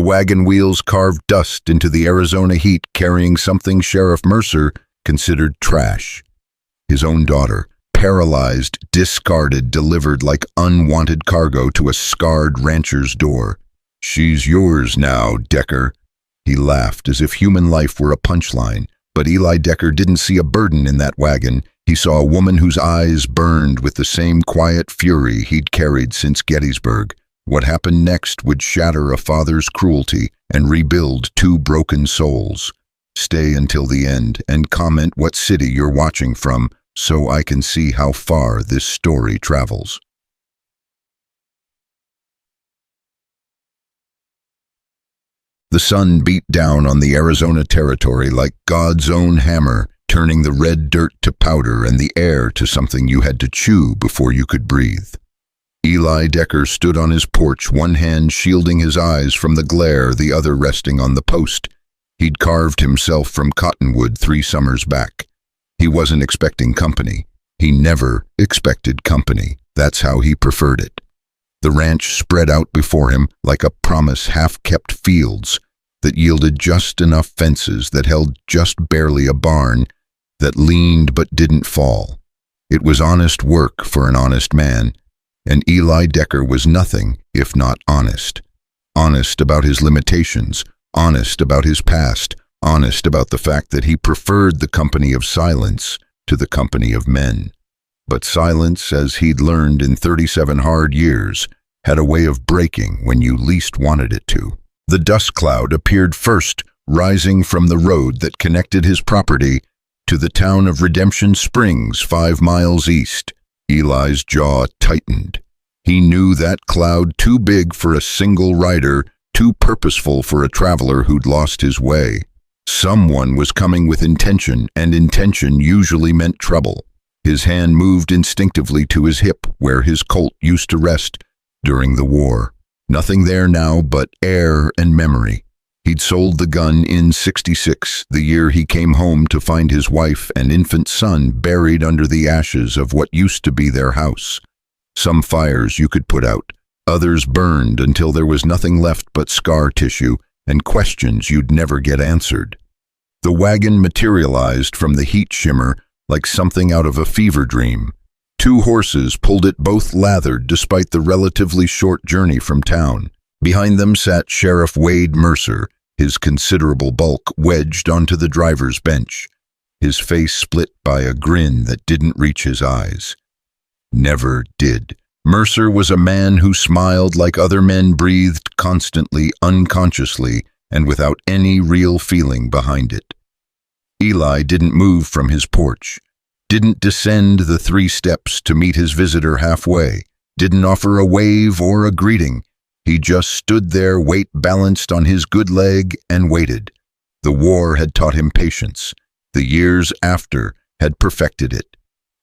wagon wheels carved dust into the Arizona heat, carrying something Sheriff Mercer considered trash. His own daughter, paralyzed, discarded, delivered like unwanted cargo to a scarred rancher's door. "She's yours now, Decker." He laughed as if human life were a punchline, but Eli Decker didn't see a burden in that wagon. He saw a woman whose eyes burned with the same quiet fury he'd carried since Gettysburg. What happened next would shatter a father's cruelty and rebuild two broken souls. Stay until the end and comment what city you're watching from so I can see how far this story travels. The sun beat down on the Arizona territory like God's own hammer, turning the red dirt to powder and the air to something you had to chew before you could breathe. Eli Decker stood on his porch, one hand shielding his eyes from the glare, the other resting on the post. He'd carved himself from cottonwood 3 summers back. He wasn't expecting company. He never expected company. That's how he preferred it. The ranch spread out before him like a promise, half-kept fields that yielded just enough fences, that held just barely a barn, that leaned but didn't fall. It was honest work for an honest man, and Eli Decker was nothing if not honest. Honest about his limitations, honest about his past, honest about the fact that he preferred the company of silence to the company of men. But silence, as he'd learned in 37 hard years, had a way of breaking when you least wanted it to. The dust cloud appeared first, rising from the road that connected his property to the town of Redemption Springs, 5 miles east. Eli's jaw tightened. He knew that cloud too big for a single rider, too purposeful for a traveler who'd lost his way. Someone was coming with intention, and intention usually meant trouble. His hand moved instinctively to his hip, where his Colt used to rest during the war. Nothing there now but air and memory. He'd sold the gun in '66, the year he came home to find his wife and infant son buried under the ashes of what used to be their house. Some fires you could put out, others burned until there was nothing left but scar tissue and questions you'd never get answered. The wagon materialized from the heat shimmer like something out of a fever dream. 2 horses pulled it, both lathered despite the relatively short journey from town. Behind them sat Sheriff Wade Mercer, his considerable bulk wedged onto the driver's bench, his face split by a grin that didn't reach his eyes. Never did. Mercer was a man who smiled like other men breathed constantly, unconsciously, and without any real feeling behind it. Eli didn't move from his porch, didn't descend the 3 steps to meet his visitor halfway, didn't offer a wave or a greeting. He just stood there, weight balanced on his good leg, and waited. The war had taught him patience. The years after had perfected it.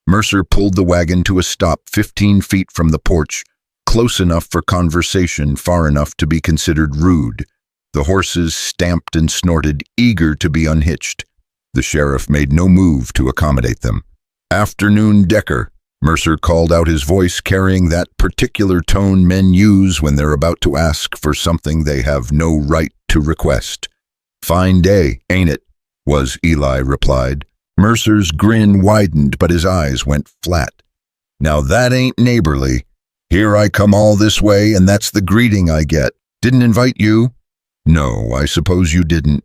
Mercer pulled the wagon to a stop 15 feet from the porch, close enough for conversation, far enough to be considered rude. The horses stamped and snorted, eager to be unhitched. The sheriff made no move to accommodate them. "Afternoon, Decker," Mercer called out, his voice carrying that particular tone men use when they're about to ask for something they have no right to request. "Fine day, ain't it?" was Eli replied. Mercer's grin widened, but his eyes went flat. "Now that ain't neighborly. Here I come all this way, and that's the greeting I get. Didn't invite you?" "No, I suppose you didn't."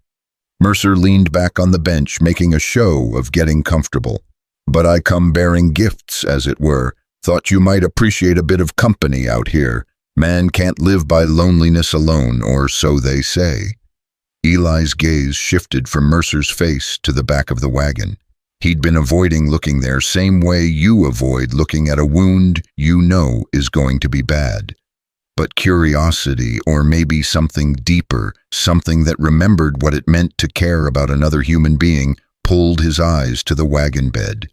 Mercer leaned back on the bench, making a show of getting comfortable. "But I come bearing gifts, as it were. Thought you might appreciate a bit of company out here. Man can't live by loneliness alone, or so they say." Eli's gaze shifted from Mercer's face to the back of the wagon. He'd been avoiding looking there, same way you avoid looking at a wound you know is going to be bad. But curiosity, or maybe something deeper, something that remembered what it meant to care about another human being, pulled his eyes to the wagon bed.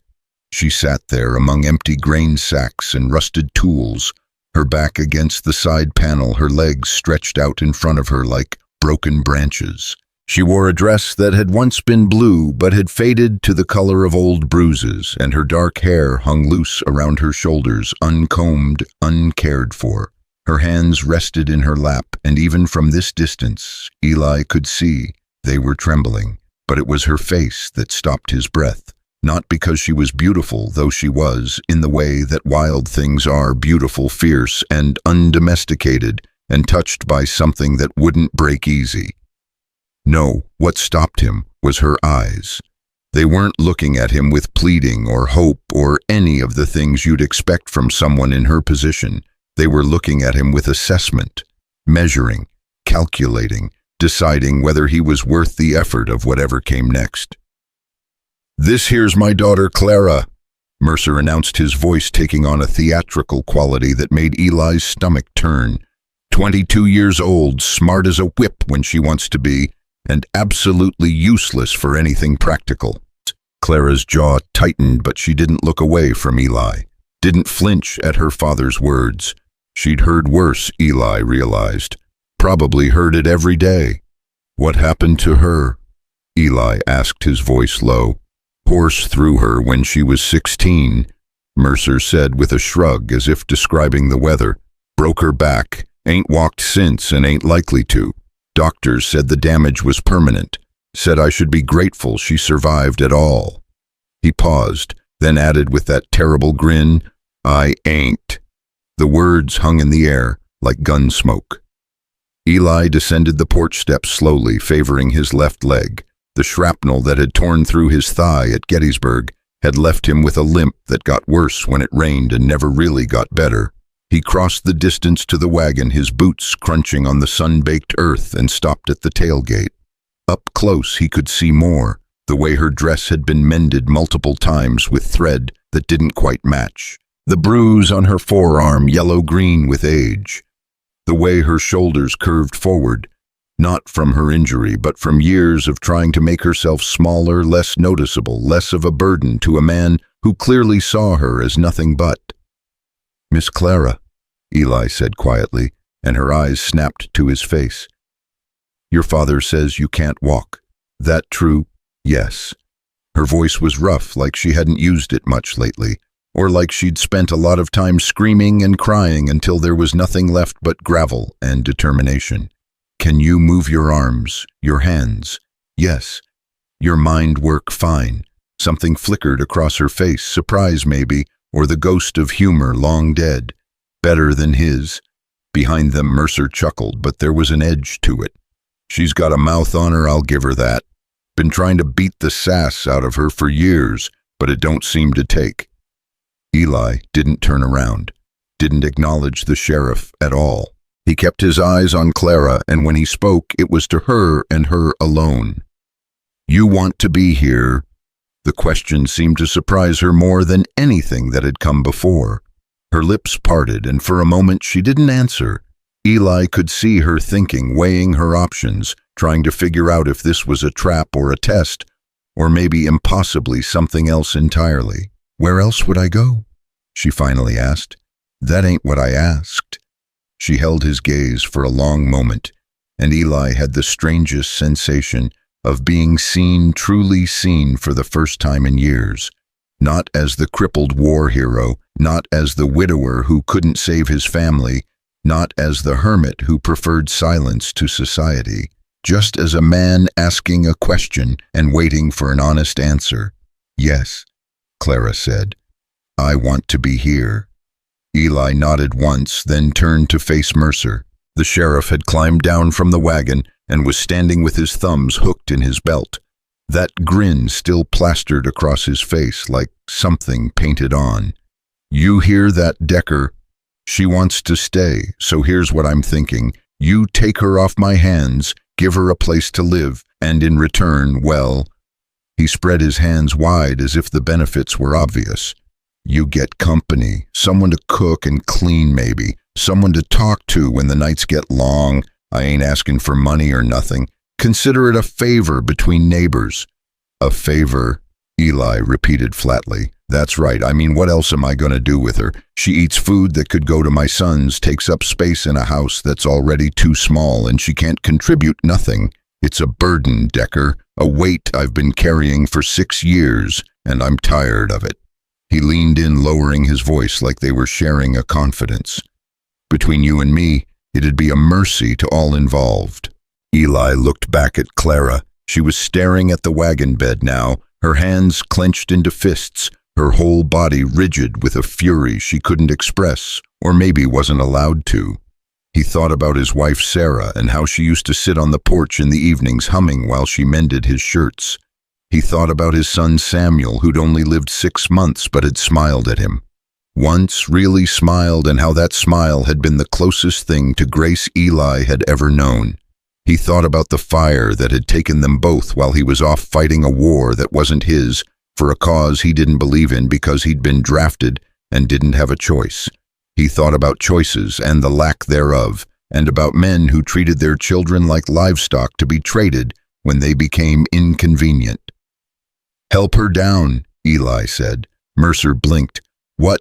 She sat there among empty grain sacks and rusted tools, her back against the side panel, her legs stretched out in front of her like broken branches. She wore a dress that had once been blue but had faded to the color of old bruises, and her dark hair hung loose around her shoulders, uncombed, uncared for. Her hands rested in her lap, and even from this distance, Eli could see they were trembling. But it was her face that stopped his breath. Not because she was beautiful, though she was, in the way that wild things are, beautiful, fierce, and undomesticated, and touched by something that wouldn't break easy. No, what stopped him was her eyes. They weren't looking at him with pleading or hope or any of the things you'd expect from someone in her position. They were looking at him with assessment, measuring, calculating, deciding whether he was worth the effort of whatever came next. "This here's my daughter Clara," Mercer announced, his voice taking on a theatrical quality that made Eli's stomach turn. 22 years old, smart as a whip when she wants to be, and absolutely useless for anything practical. Clara's jaw tightened, but she didn't look away from Eli, didn't flinch at her father's words. She'd heard worse, Eli realized. Probably heard it every day. "What happened to her?" Eli asked, his voice low. "Horse through her when she was 16, Mercer said with a shrug as if describing the weather. "Broke her back, ain't walked since and ain't likely to. Doctors said the damage was permanent, said I should be grateful she survived at all." He paused, then added with that terrible grin, "I ain't." The words hung in the air like gun smoke. Eli descended the porch steps slowly, favoring his left leg. The shrapnel that had torn through his thigh at Gettysburg had left him with a limp that got worse when it rained and never really got better. He crossed the distance to the wagon, his boots crunching on the sun-baked earth, and stopped at the tailgate. Up close he could see more, the way her dress had been mended multiple times with thread that didn't quite match. The bruise on her forearm, yellow-green with age. The way her shoulders curved forward, not from her injury, but from years of trying to make herself smaller, less noticeable, less of a burden to a man who clearly saw her as nothing but. "Miss Clara," Eli said quietly, and her eyes snapped to his face. "Your father says you can't walk. That true?" "Yes." Her voice was rough, like she hadn't used it much lately, or like she'd spent a lot of time screaming and crying until there was nothing left but gravel and determination. "Can you move your arms, your hands?" "Yes." "Your mind work fine?" Something flickered across her face, surprise maybe, or the ghost of humor long dead. "Better than his." Behind them Mercer chuckled, but there was an edge to it. "She's got a mouth on her, I'll give her that. Been trying to beat the sass out of her for years, but it don't seem to take." Eli didn't turn around, didn't acknowledge the sheriff at all. He kept his eyes on Clara, and when he spoke, it was to her and her alone. "You want to be here?" The question seemed to surprise her more than anything that had come before. Her lips parted, and for a moment she didn't answer. Eli could see her thinking, weighing her options, trying to figure out if this was a trap or a test, or maybe impossibly something else entirely. "Where else would I go?" she finally asked. "That ain't what I asked." She held his gaze for a long moment, and Eli had the strangest sensation of being seen, truly seen for the first time in years. Not as the crippled war hero, not as the widower who couldn't save his family, not as the hermit who preferred silence to society, just as a man asking a question and waiting for an honest answer. "Yes," Clara said. "I want to be here." Eli nodded once, then turned to face Mercer. The sheriff had climbed down from the wagon and was standing with his thumbs hooked in his belt. That grin still plastered across his face like something painted on. "You hear that, Decker? She wants to stay, so here's what I'm thinking. You take her off my hands, give her a place to live, and in return, well..." He spread his hands wide as if the benefits were obvious. "You get company, someone to cook and clean maybe, someone to talk to when the nights get long. I ain't asking for money or nothing. Consider it a favor between neighbors." "A favor," Eli repeated flatly. "That's right. I mean, what else am I going to do with her? She eats food that could go to my sons, takes up space in a house that's already too small, and she can't contribute nothing. It's a burden, Decker, a weight I've been carrying for 6 years, and I'm tired of it." He leaned in, lowering his voice like they were sharing a confidence. Between you and me, it'd be a mercy to all involved." Eli looked back at Clara. She was staring at the wagon bed now, her hands clenched into fists, her whole body rigid with a fury she couldn't express, or maybe wasn't allowed to. He thought about his wife Sarah and how she used to sit on the porch in the evenings humming while she mended his shirts. He thought about his son Samuel, who'd only lived 6 months but had smiled at him. Once really smiled, and how that smile had been the closest thing to grace Eli had ever known. He thought about the fire that had taken them both while he was off fighting a war that wasn't his, for a cause he didn't believe in because he'd been drafted and didn't have a choice. He thought about choices and the lack thereof, and about men who treated their children like livestock to be traded when they became inconvenient. "Help her down," Eli said. Mercer blinked. "What?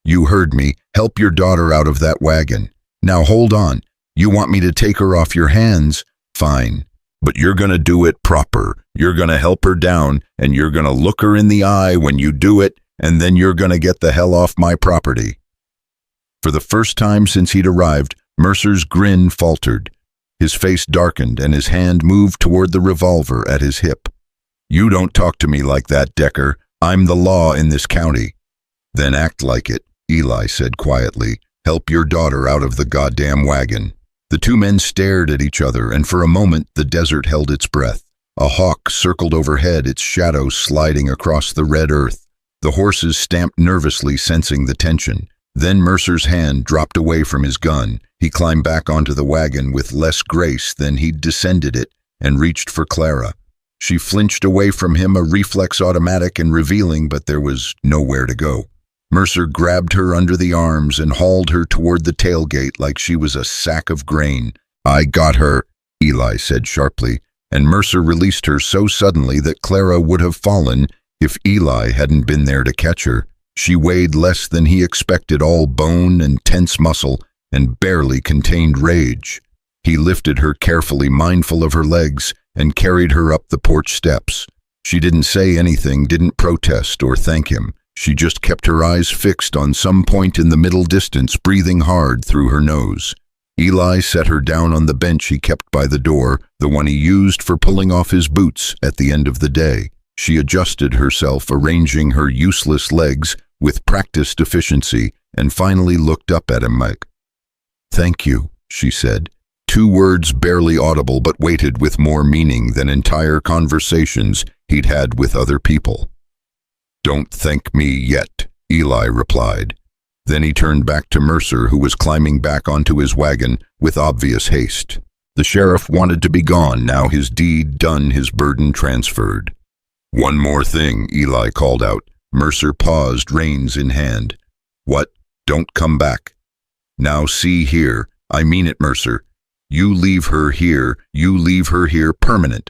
You heard me. Help your daughter out of that wagon. Now hold on. You want me to take her off your hands? Fine. But you're gonna do it proper. You're gonna help her down, and you're gonna look her in the eye when you do it, and then you're gonna get the hell off my property." For the first time since he'd arrived, Mercer's grin faltered. His face darkened, and his hand moved toward the revolver at his hip. "You don't talk to me like that, Decker. I'm the law in this county." "Then act like it," Eli said quietly. "Help your daughter out of the goddamn wagon." The two men stared at each other, and for a moment the desert held its breath. A hawk circled overhead, its shadow sliding across the red earth. The horses stamped nervously, sensing the tension. Then Mercer's hand dropped away from his gun. He climbed back onto the wagon with less grace than he'd descended it, and reached for Clara. She flinched away from him, a reflex automatic and revealing, but there was nowhere to go. Mercer grabbed her under the arms and hauled her toward the tailgate like she was a sack of grain. "I got her," Eli said sharply, and Mercer released her so suddenly that Clara would have fallen if Eli hadn't been there to catch her. She weighed less than he expected, all bone and tense muscle, and barely contained rage. He lifted her carefully, mindful of her legs, and carried her up the porch steps. She didn't say anything, didn't protest or thank him. She just kept her eyes fixed on some point in the middle distance, breathing hard through her nose. Eli set her down on the bench he kept by the door, the one he used for pulling off his boots at the end of the day. She adjusted herself, arranging her useless legs with practiced efficiency, and finally looked up at him like, "Thank you," she said. 2 words barely audible, but weighted with more meaning than entire conversations he'd had with other people. "Don't thank me yet," Eli replied. Then he turned back to Mercer, who was climbing back onto his wagon with obvious haste. The sheriff wanted to be gone, now his deed done, his burden transferred. "One more thing," Eli called out. Mercer paused, reins in hand. "What? Don't come back." "Now see here, I mean it, Mercer. You leave her here, you leave her here permanent.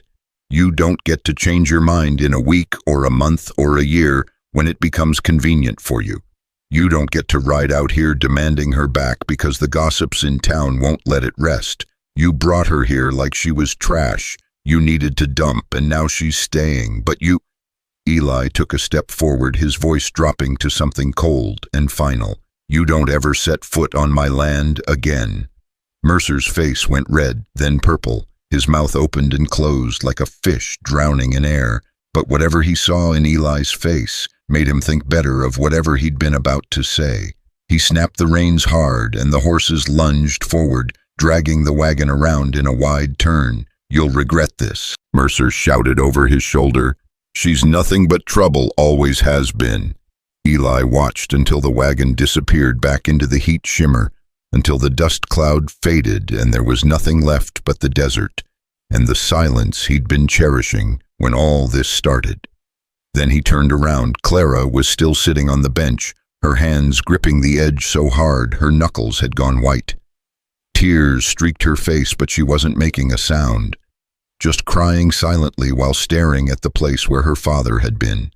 You don't get to change your mind in a week or a month or a year when it becomes convenient for you. You don't get to ride out here demanding her back because the gossips in town won't let it rest. You brought her here like she was trash you needed to dump, and now she's staying, but you—" Eli took a step forward, his voice dropping to something cold and final. "You don't ever set foot on my land again." Mercer's face went red, then purple. His mouth opened and closed like a fish drowning in air, but whatever he saw in Eli's face made him think better of whatever he'd been about to say. He snapped the reins hard, and the horses lunged forward, dragging the wagon around in a wide turn. "You'll regret this," Mercer shouted over his shoulder. "She's nothing but trouble, always has been." Eli watched until the wagon disappeared back into the heat shimmer, until the dust cloud faded and there was nothing left but the desert and the silence he'd been cherishing when all this started. Then he turned around. Clara was still sitting on the bench, her hands gripping the edge so hard her knuckles had gone white. Tears streaked her face, but she wasn't making a sound, just crying silently while staring at the place where her father had been.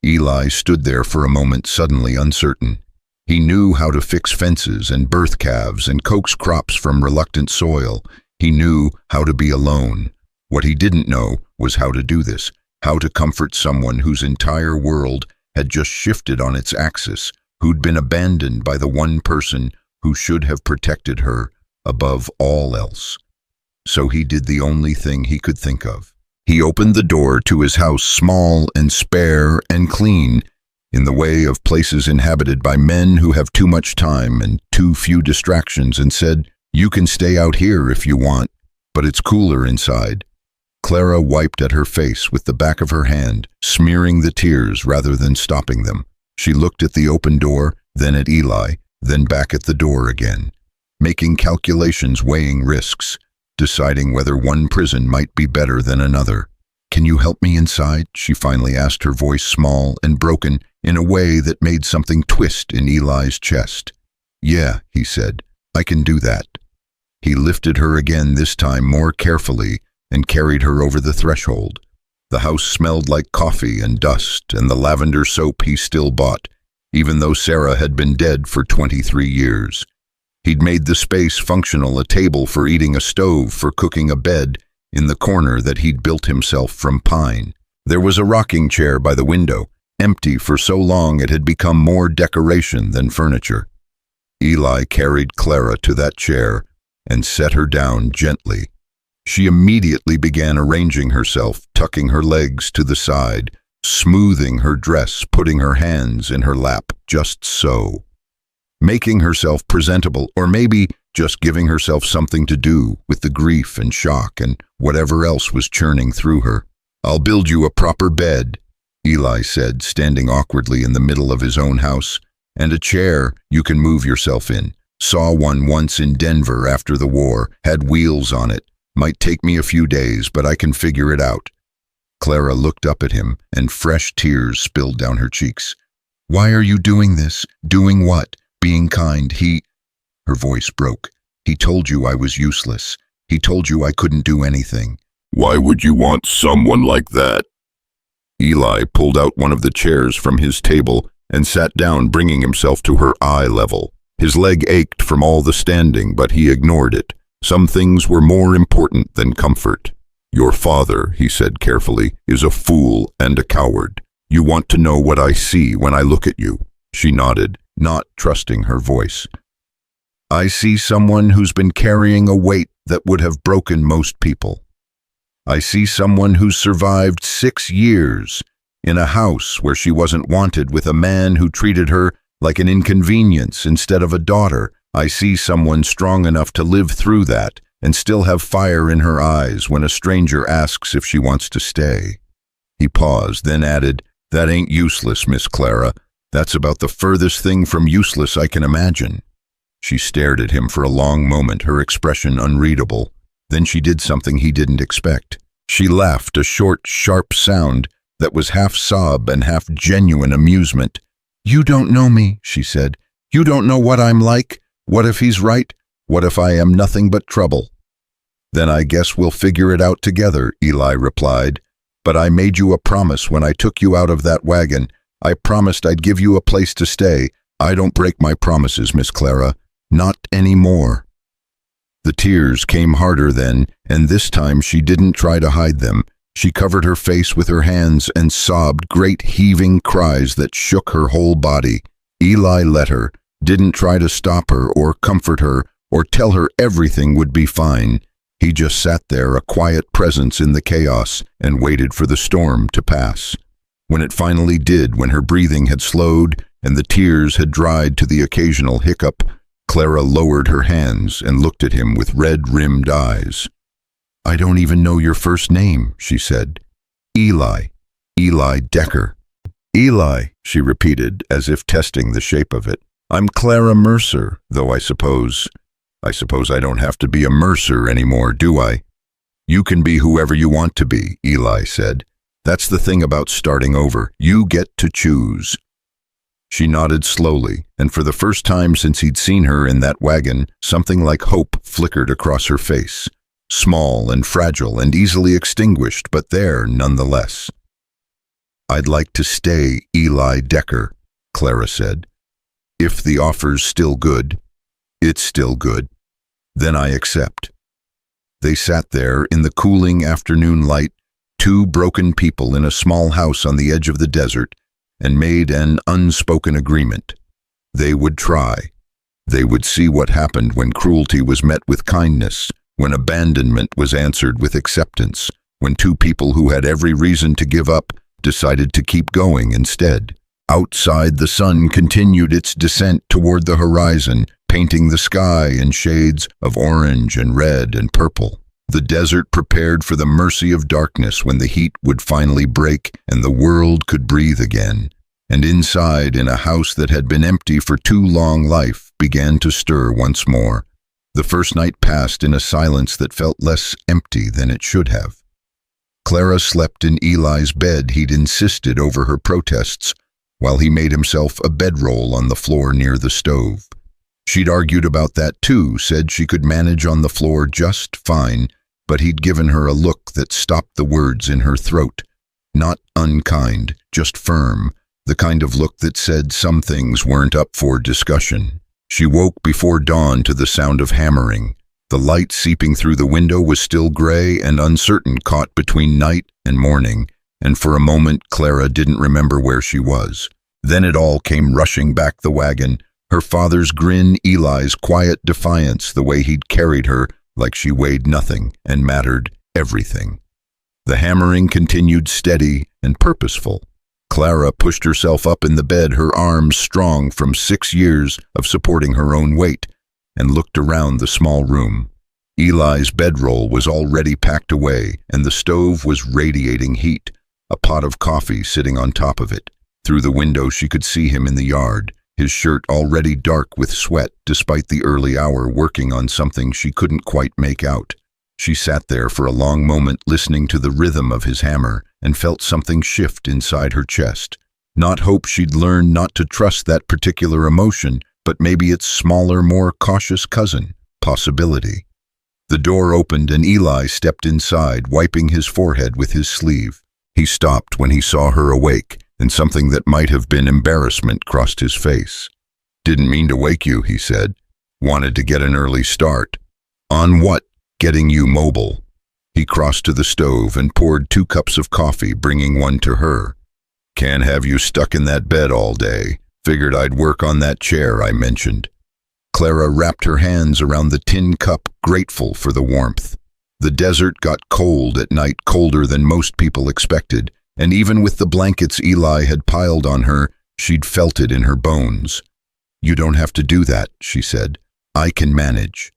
Eli stood there for a moment, suddenly uncertain. He knew how to fix fences and birth calves and coax crops from reluctant soil. He knew how to be alone. What he didn't know was how to do this, how to comfort someone whose entire world had just shifted on its axis, who'd been abandoned by the one person who should have protected her above all else. So he did the only thing he could think of. He opened the door to his house, small and spare and clean, in the way of places inhabited by men who have too much time and too few distractions, and said, "You can stay out here if you want, but it's cooler inside." Clara wiped at her face with the back of her hand, smearing the tears rather than stopping them. She looked at the open door, then at Eli, then back at the door again, making calculations, weighing risks, deciding whether one prison might be better than another. "Can you help me inside?" she finally asked, her voice small and broken in a way that made something twist in Eli's chest. "Yeah," he said, "I can do that." He lifted her again, this time more carefully, and carried her over the threshold. The house smelled like coffee and dust and the lavender soap he still bought, even though Sarah had been dead for 23 years. He'd made the space functional, a table for eating, a stove for cooking, a bed in the corner that he'd built himself from pine. There was a rocking chair by the window, empty for so long it had become more decoration than furniture. Eli carried Clara to that chair and set her down gently. She immediately began arranging herself, tucking her legs to the side, smoothing her dress, putting her hands in her lap, just so. Making herself presentable, or maybe just giving herself something to do with the grief and shock and whatever else was churning through her. "I'll build you a proper bed," Eli said, standing awkwardly in the middle of his own house, "and a chair you can move yourself in. Saw one once in Denver after the war, had wheels on it. Might take me a few days, but I can figure it out." Clara looked up at him, and fresh tears spilled down her cheeks. "Why are you doing this? Doing what? Being kind. Her voice broke. "He told you I was useless. He told you I couldn't do anything." "Why would you want someone like that?" Eli pulled out one of the chairs from his table and sat down, bringing himself to her eye level. His leg ached from all the standing, but he ignored it. Some things were more important than comfort. "Your father," he said carefully, "is a fool and a coward. You want to know what I see when I look at you?" She nodded, not trusting her voice. "I see someone who's been carrying a weight that would have broken most people. I see someone who's survived 6 years in a house where she wasn't wanted, with a man who treated her like an inconvenience instead of a daughter. I see someone strong enough to live through that and still have fire in her eyes when a stranger asks if she wants to stay." He paused, then added, "That ain't useless, Miss Clara. That's about the furthest thing from useless I can imagine." She stared at him for a long moment, her expression unreadable. Then she did something he didn't expect. She laughed, a short, sharp sound that was half sob and half genuine amusement. "You don't know me," she said. "You don't know what I'm like. What if he's right? What if I am nothing but trouble?" "Then I guess we'll figure it out together," Eli replied. "But I made you a promise when I took you out of that wagon. I promised I'd give you a place to stay. I don't break my promises, Miss Clara. Not anymore." The tears came harder then, and this time she didn't try to hide them. She covered her face with her hands and sobbed great heaving cries that shook her whole body. Eli let her, didn't try to stop her or comfort her or tell her everything would be fine. He just sat there, a quiet presence in the chaos, and waited for the storm to pass. When it finally did, when her breathing had slowed and the tears had dried to the occasional hiccup, Clara lowered her hands and looked at him with red-rimmed eyes. "I don't even know your first name," she said. "Eli. Eli Decker." "Eli," she repeated, as if testing the shape of it. "I'm Clara Mercer, though I suppose I don't have to be a Mercer anymore, do I?" "You can be whoever you want to be," Eli said. "That's the thing about starting over. You get to choose." She nodded slowly, and for the first time since he'd seen her in that wagon, something like hope flickered across her face. Small and fragile and easily extinguished, but there nonetheless. "I'd like to stay Eli Decker," Clara said. "If the offer's still good." "It's still good." "Then I accept." They sat there in the cooling afternoon light, two broken people in a small house on the edge of the desert, and made an unspoken agreement. They would try. They would see what happened when cruelty was met with kindness, when abandonment was answered with acceptance, when two people who had every reason to give up decided to keep going instead. Outside, the sun continued its descent toward the horizon, painting the sky in shades of orange and red and purple. The desert prepared for the mercy of darkness when the heat would finally break and the world could breathe again. And inside, in a house that had been empty for too long, life began to stir once more. The first night passed in a silence that felt less empty than it should have. Clara slept in Eli's bed he'd insisted over her protests, while he made himself a bedroll on the floor near the stove. She'd argued about that too, said she could manage on the floor just fine, but he'd given her a look that stopped the words in her throat. Not unkind, just firm, the kind of look that said some things weren't up for discussion. She woke before dawn to the sound of hammering. The light seeping through the window was still gray and uncertain, caught between night and morning, and for a moment Clara didn't remember where she was. Then it all came rushing back, the wagon, her father's grin, Eli's quiet defiance, the way he'd carried her like she weighed nothing and mattered everything. The hammering continued steady and purposeful. Clara pushed herself up in the bed, her arms strong from 6 years of supporting her own weight, and looked around the small room. Eli's bedroll was already packed away, and the stove was radiating heat, a pot of coffee sitting on top of it. Through the window she could see him in the yard, his shirt already dark with sweat despite the early hour, working on something she couldn't quite make out. She sat there for a long moment listening to the rhythm of his hammer and felt something shift inside her chest. Not hope she'd learned not to trust that particular emotion, but maybe its smaller, more cautious cousin, possibility. The door opened and Eli stepped inside, wiping his forehead with his sleeve. He stopped when he saw her awake, and something that might have been embarrassment crossed his face. "Didn't mean to wake you," he said. "Wanted to get an early start." "On what?" "Getting you mobile." He crossed to the stove and poured 2 cups of coffee, bringing one to her. "Can't have you stuck in that bed all day. Figured I'd work on that chair I mentioned." Clara wrapped her hands around the tin cup, grateful for the warmth. The desert got cold at night, colder than most people expected, and even with the blankets Eli had piled on her, she'd felt it in her bones. "You don't have to do that," she said. "I can manage."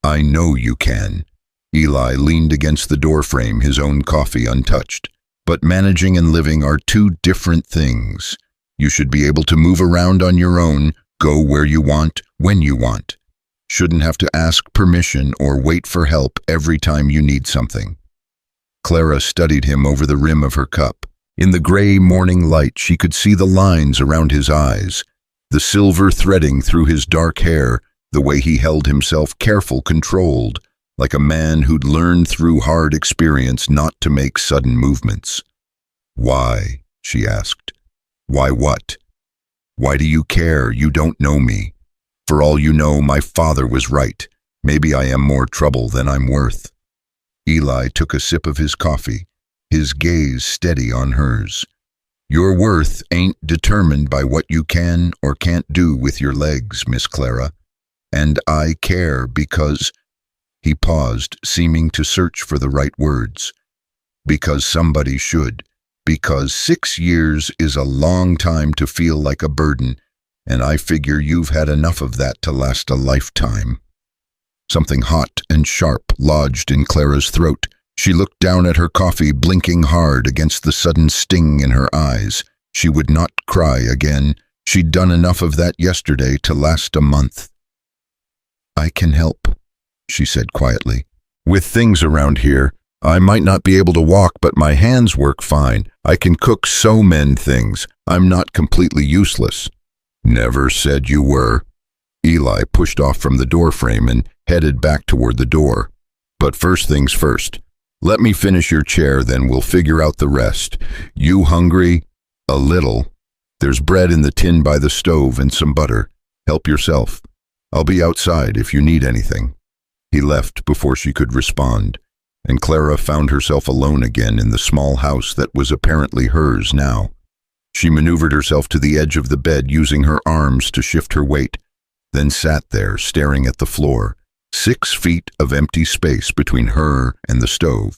"I know you can." Eli leaned against the doorframe, his own coffee untouched. "But managing and living are 2 different things. You should be able to move around on your own, go where you want, when you want. Shouldn't have to ask permission or wait for help every time you need something." Clara studied him over the rim of her cup. In the gray morning light, she could see the lines around his eyes, the silver threading through his dark hair, the way he held himself, careful, controlled, like a man who'd learned through hard experience not to make sudden movements. "Why?" she asked. "Why what? Why do you care? You don't know me. For all you know, my father was right. Maybe I am more trouble than I'm worth." Eli took a sip of his coffee, his gaze steady on hers. "Your worth ain't determined by what you can or can't do with your legs, Miss Clara. And I care because—" He paused, seeming to search for the right words. "Because somebody should. Because 6 years is a long time to feel like a burden, and I figure you've had enough of that to last a lifetime." Something hot and sharp lodged in Clara's throat. She looked down at her coffee, blinking hard against the sudden sting in her eyes. She would not cry again. She'd done enough of that yesterday to last a month. "I can help," she said quietly. "With things around here. I might not be able to walk, but my hands work fine. I can cook so many things. I'm not completely useless." "Never said you were." Eli pushed off from the doorframe and headed back toward the door. "But first things first. Let me finish your chair, then we'll figure out the rest. You hungry?" "A little. There's bread in the tin by the stove and some butter. Help yourself. I'll be outside if you need anything." He left before she could respond, and Clara found herself alone again in the small house that was apparently hers now. She maneuvered herself to the edge of the bed, using her arms to shift her weight. then sat there staring at the floor. 6 feet of empty space between her and the stove.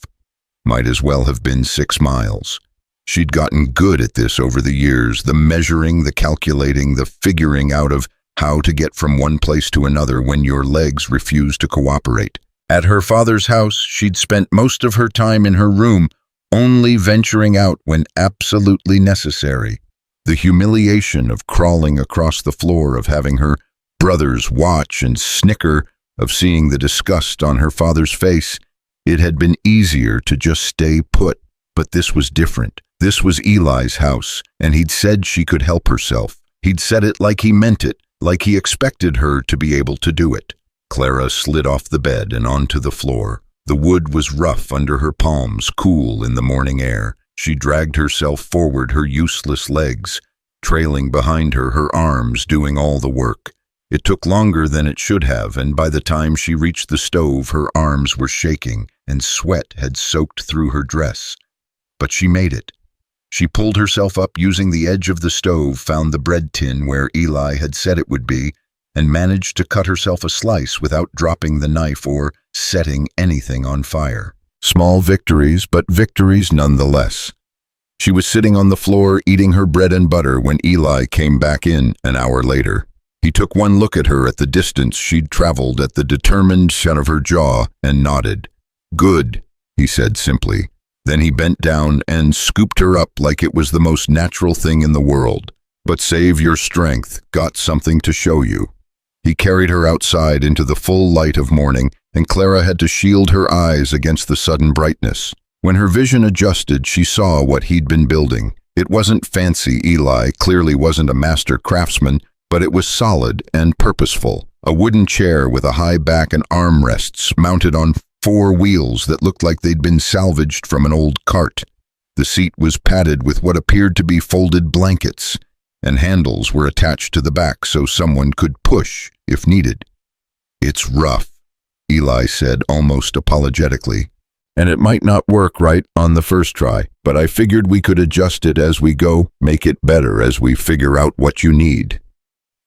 Might as well have been 6 miles. She'd gotten good at this over the years, the measuring, the calculating, the figuring out of how to get from one place to another when your legs refuse to cooperate. At her father's house, she'd spent most of her time in her room, only venturing out when absolutely necessary. The humiliation of crawling across the floor, of having her brothers watch and snicker, of seeing the disgust on her father's face. It had been easier to just stay put, but this was different. This was Eli's house, and he'd said she could help herself. He'd said it like he meant it, like he expected her to be able to do it. Clara slid off the bed and onto the floor. The wood was rough under her palms, cool in the morning air. She dragged herself forward, her useless legs trailing behind her, her arms doing all the work. It took longer than it should have, and by the time she reached the stove, her arms were shaking and sweat had soaked through her dress. But she made it. She pulled herself up using the edge of the stove, found the bread tin where Eli had said it would be, and managed to cut herself a slice without dropping the knife or setting anything on fire. Small victories, but victories nonetheless. She was sitting on the floor eating her bread and butter when Eli came back in an hour later. He took one look at her at the distance she'd traveled, at the determined shut of her jaw, and nodded. "Good," he said simply. Then he bent down and scooped her up like it was the most natural thing in the world. "But save your strength, got something to show you." He carried her outside into the full light of morning, and Clara had to shield her eyes against the sudden brightness. When her vision adjusted, she saw what he'd been building. It wasn't fancy. Eli clearly wasn't a master craftsman, but it was solid and purposeful. A wooden chair with a high back and armrests mounted on 4 wheels that looked like they'd been salvaged from an old cart. The seat was padded with what appeared to be folded blankets, and handles were attached to the back so someone could push if needed. "It's rough," Eli said almost apologetically, "and it might not work right on the first try, but I figured we could adjust it as we go, make it better as we figure out what you need."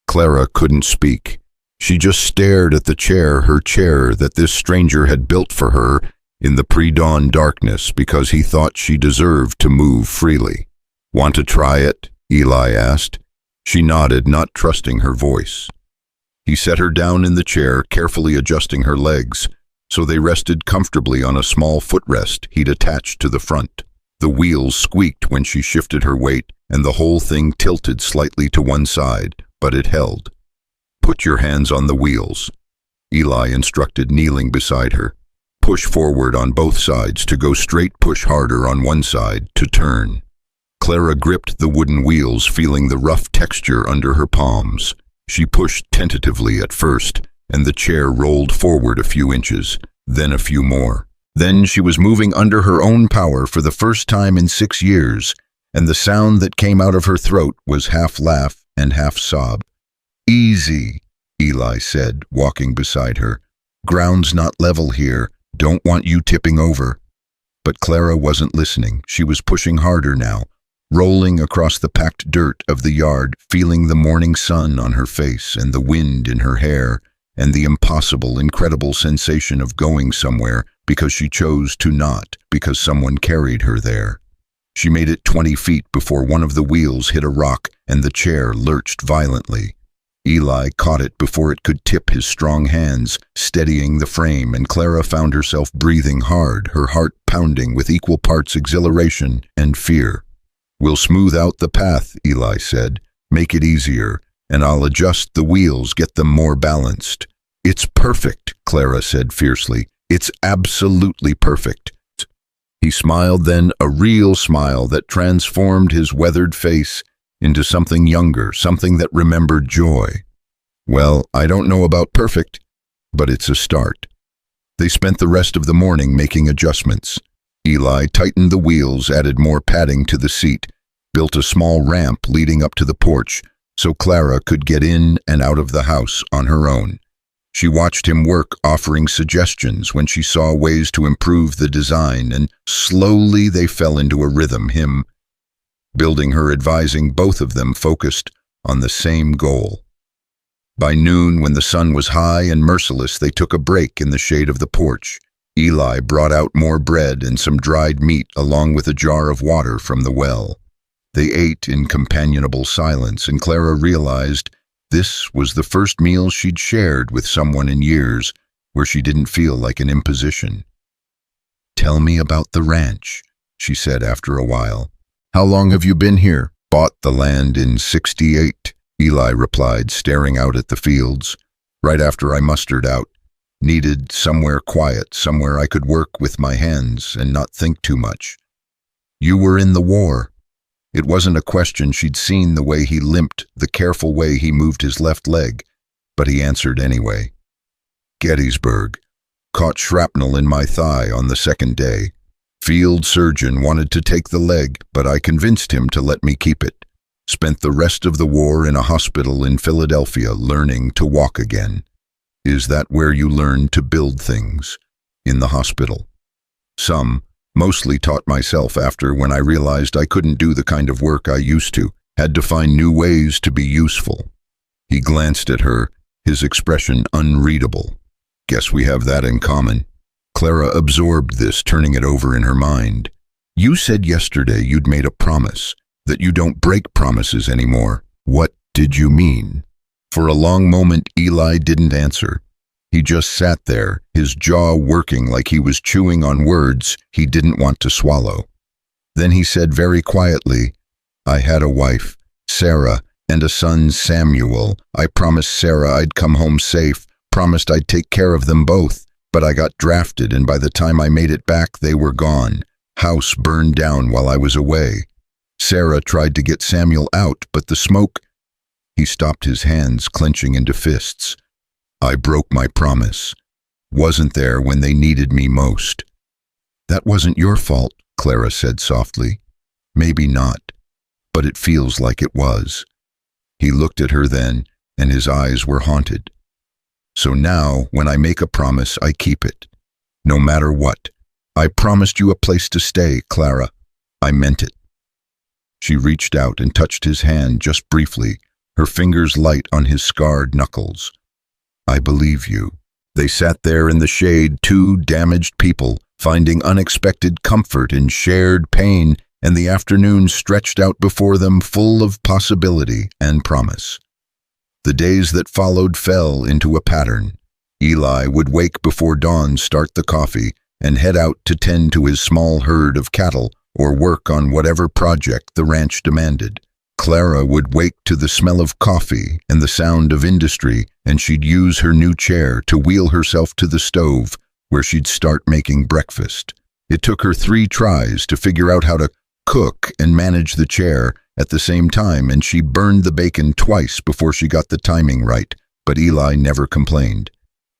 Clara couldn't speak. She just stared at the chair, her chair that this stranger had built for her in the pre-dawn darkness because he thought she deserved to move freely. "Want to try it?" Eli asked. She nodded, not trusting her voice. He set her down in the chair, carefully adjusting her legs, so they rested comfortably on a small footrest he'd attached to the front. The wheels squeaked when she shifted her weight, and the whole thing tilted slightly to one side, but it held. "Put your hands on the wheels," Eli instructed, kneeling beside her. "Push forward on both sides to go straight, push harder on one side to turn." Clara gripped the wooden wheels, feeling the rough texture under her palms. She pushed tentatively at first, and the chair rolled forward a few inches, then a few more. Then she was moving under her own power for the first time in 6 years, and the sound that came out of her throat was half laugh and half sob. "Easy," Eli said, walking beside her. "Ground's not level here. Don't want you tipping over." But Clara wasn't listening. She was pushing harder now, rolling across the packed dirt of the yard, feeling the morning sun on her face and the wind in her hair, and the impossible, incredible sensation of going somewhere because she chose to not, because someone carried her there. She made it 20 feet before one of the wheels hit a rock and the chair lurched violently. Eli caught it before it could tip his strong hands, steadying the frame, and Clara found herself breathing hard, her heart pounding with equal parts exhilaration and fear. "We'll smooth out the path," Eli said. "Make it easier, and I'll adjust the wheels, get them more balanced." "It's perfect," Clara said fiercely. "It's absolutely perfect." He smiled then, a real smile that transformed his weathered face into something younger, something that remembered joy. "Well, I don't know about perfect, but it's a start." They spent the rest of the morning making adjustments. Eli tightened the wheels, added more padding to the seat, built a small ramp leading up to the porch so Clara could get in and out of the house on her own. She watched him work, offering suggestions when she saw ways to improve the design, and slowly they fell into a rhythm, him building, her advising, both of them focused on the same goal. By noon, when the sun was high and merciless, they took a break in the shade of the porch. Eli brought out more bread and some dried meat along with a jar of water from the well. They ate in companionable silence, and Clara realized this was the first meal she'd shared with someone in years where she didn't feel like an imposition. "Tell me about the ranch," she said after a while. "How long have you been here?" "Bought the land in '68, Eli replied, staring out at the fields. "Right after I mustered out. Needed somewhere quiet, somewhere I could work with my hands and not think too much." "You were in the war." It wasn't a question. She'd seen the way he limped, the careful way he moved his left leg, but he answered anyway. "Gettysburg. Caught shrapnel in my thigh on the second day. Field surgeon wanted to take the leg, but I convinced him to let me keep it. Spent the rest of the war in a hospital in Philadelphia learning to walk again." "Is that where you learned to build things? In the hospital?" "Some. Mostly taught myself after, when I realized I couldn't do the kind of work I used to. Had to find new ways to be useful." He glanced at her, his expression unreadable. "Guess we have that in common." Clara absorbed this, turning it over in her mind. "You said yesterday you'd made a promise, that you don't break promises anymore. What did you mean?" For a long moment, Eli didn't answer. He just sat there, his jaw working like he was chewing on words he didn't want to swallow. Then he said very quietly, "I had a wife, Sarah, and a son, Samuel. I promised Sarah I'd come home safe, promised I'd take care of them both, but I got drafted, and by the time I made it back, they were gone. House burned down while I was away. Sarah tried to get Samuel out, but the smoke—" He stopped, his hands clenching into fists. "I broke my promise. Wasn't there when they needed me most." "That wasn't your fault," Clara said softly. "Maybe not, but it feels like it was." He looked at her then, and his eyes were haunted. "So now, when I make a promise, I keep it. No matter what. I promised you a place to stay, Clara. I meant it." She reached out and touched his hand just briefly, her fingers light on his scarred knuckles. "I believe you." They sat there in the shade, two damaged people, finding unexpected comfort in shared pain, and the afternoon stretched out before them full of possibility and promise. The days that followed fell into a pattern. Eli would wake before dawn, start the coffee, and head out to tend to his small herd of cattle or work on whatever project the ranch demanded. Clara would wake to the smell of coffee and the sound of industry, and she'd use her new chair to wheel herself to the stove, where she'd start making breakfast. It took her 3 tries to figure out how to cook and manage the chair at the same time, and she burned the bacon twice before she got the timing right, but Eli never complained.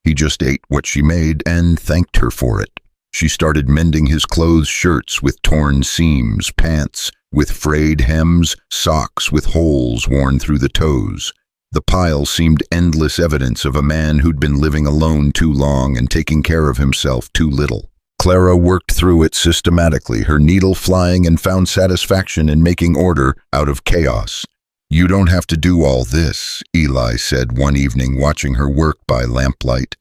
He just ate what she made and thanked her for it. She started mending his clothes, shirts with torn seams, pants with frayed hems, socks with holes worn through the toes. The pile seemed endless evidence of a man who'd been living alone too long and taking care of himself too little. Clara worked through it systematically, her needle flying, and found satisfaction in making order out of chaos. "You don't have to do all this," Eli said one evening, watching her work by lamplight.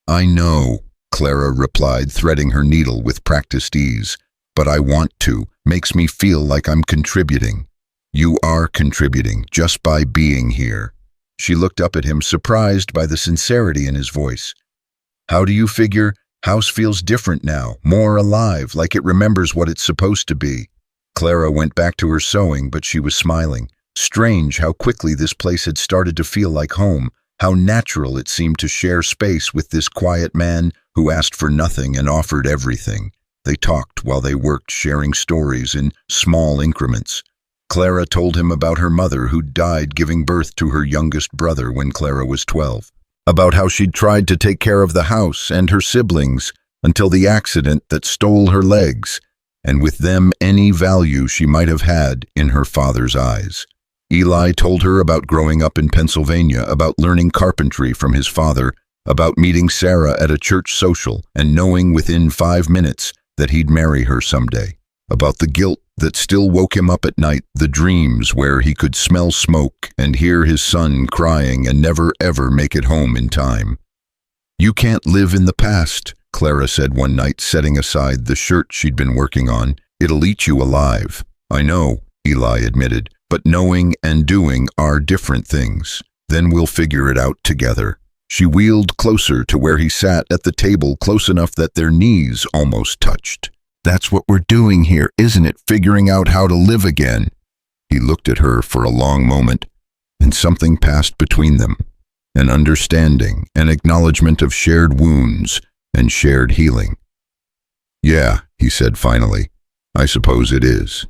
"I know," Clara replied, threading her needle with practiced ease. "But I want to. Makes me feel like I'm contributing." "You are contributing, just by being here." She looked up at him, surprised by the sincerity in his voice. "How do you figure house feels different now, more alive, like it remembers what it's supposed to be?" Clara went back to her sewing, but she was smiling. Strange how quickly this place had started to feel like home, how natural it seemed to share space with this quiet man who asked for nothing and offered everything. They talked while they worked, sharing stories in small increments. Clara told him about her mother who'd died giving birth to her youngest brother when Clara was 12, about how she'd tried to take care of the house and her siblings until the accident that stole her legs, and with them any value she might have had in her father's eyes. Eli told her about growing up in Pennsylvania, about learning carpentry from his father, about meeting Sarah at a church social and knowing within 5 minutes that he'd marry her someday. about the guilt that still woke him up at night, the dreams where he could smell smoke and hear his son crying and never ever make it home in time. "You can't live in the past," Clara said one night, setting aside the shirt she'd been working on. "It'll eat you alive." "I know," Eli admitted, "but knowing and doing are different things. Then we'll figure it out together." She wheeled closer to where he sat at the table, close enough that their knees almost touched. "That's what we're doing here, isn't it? Figuring out how to live again." He looked at her for a long moment, and something passed between them. An understanding, an acknowledgement of shared wounds and shared healing. "Yeah," he said finally, "I suppose it is."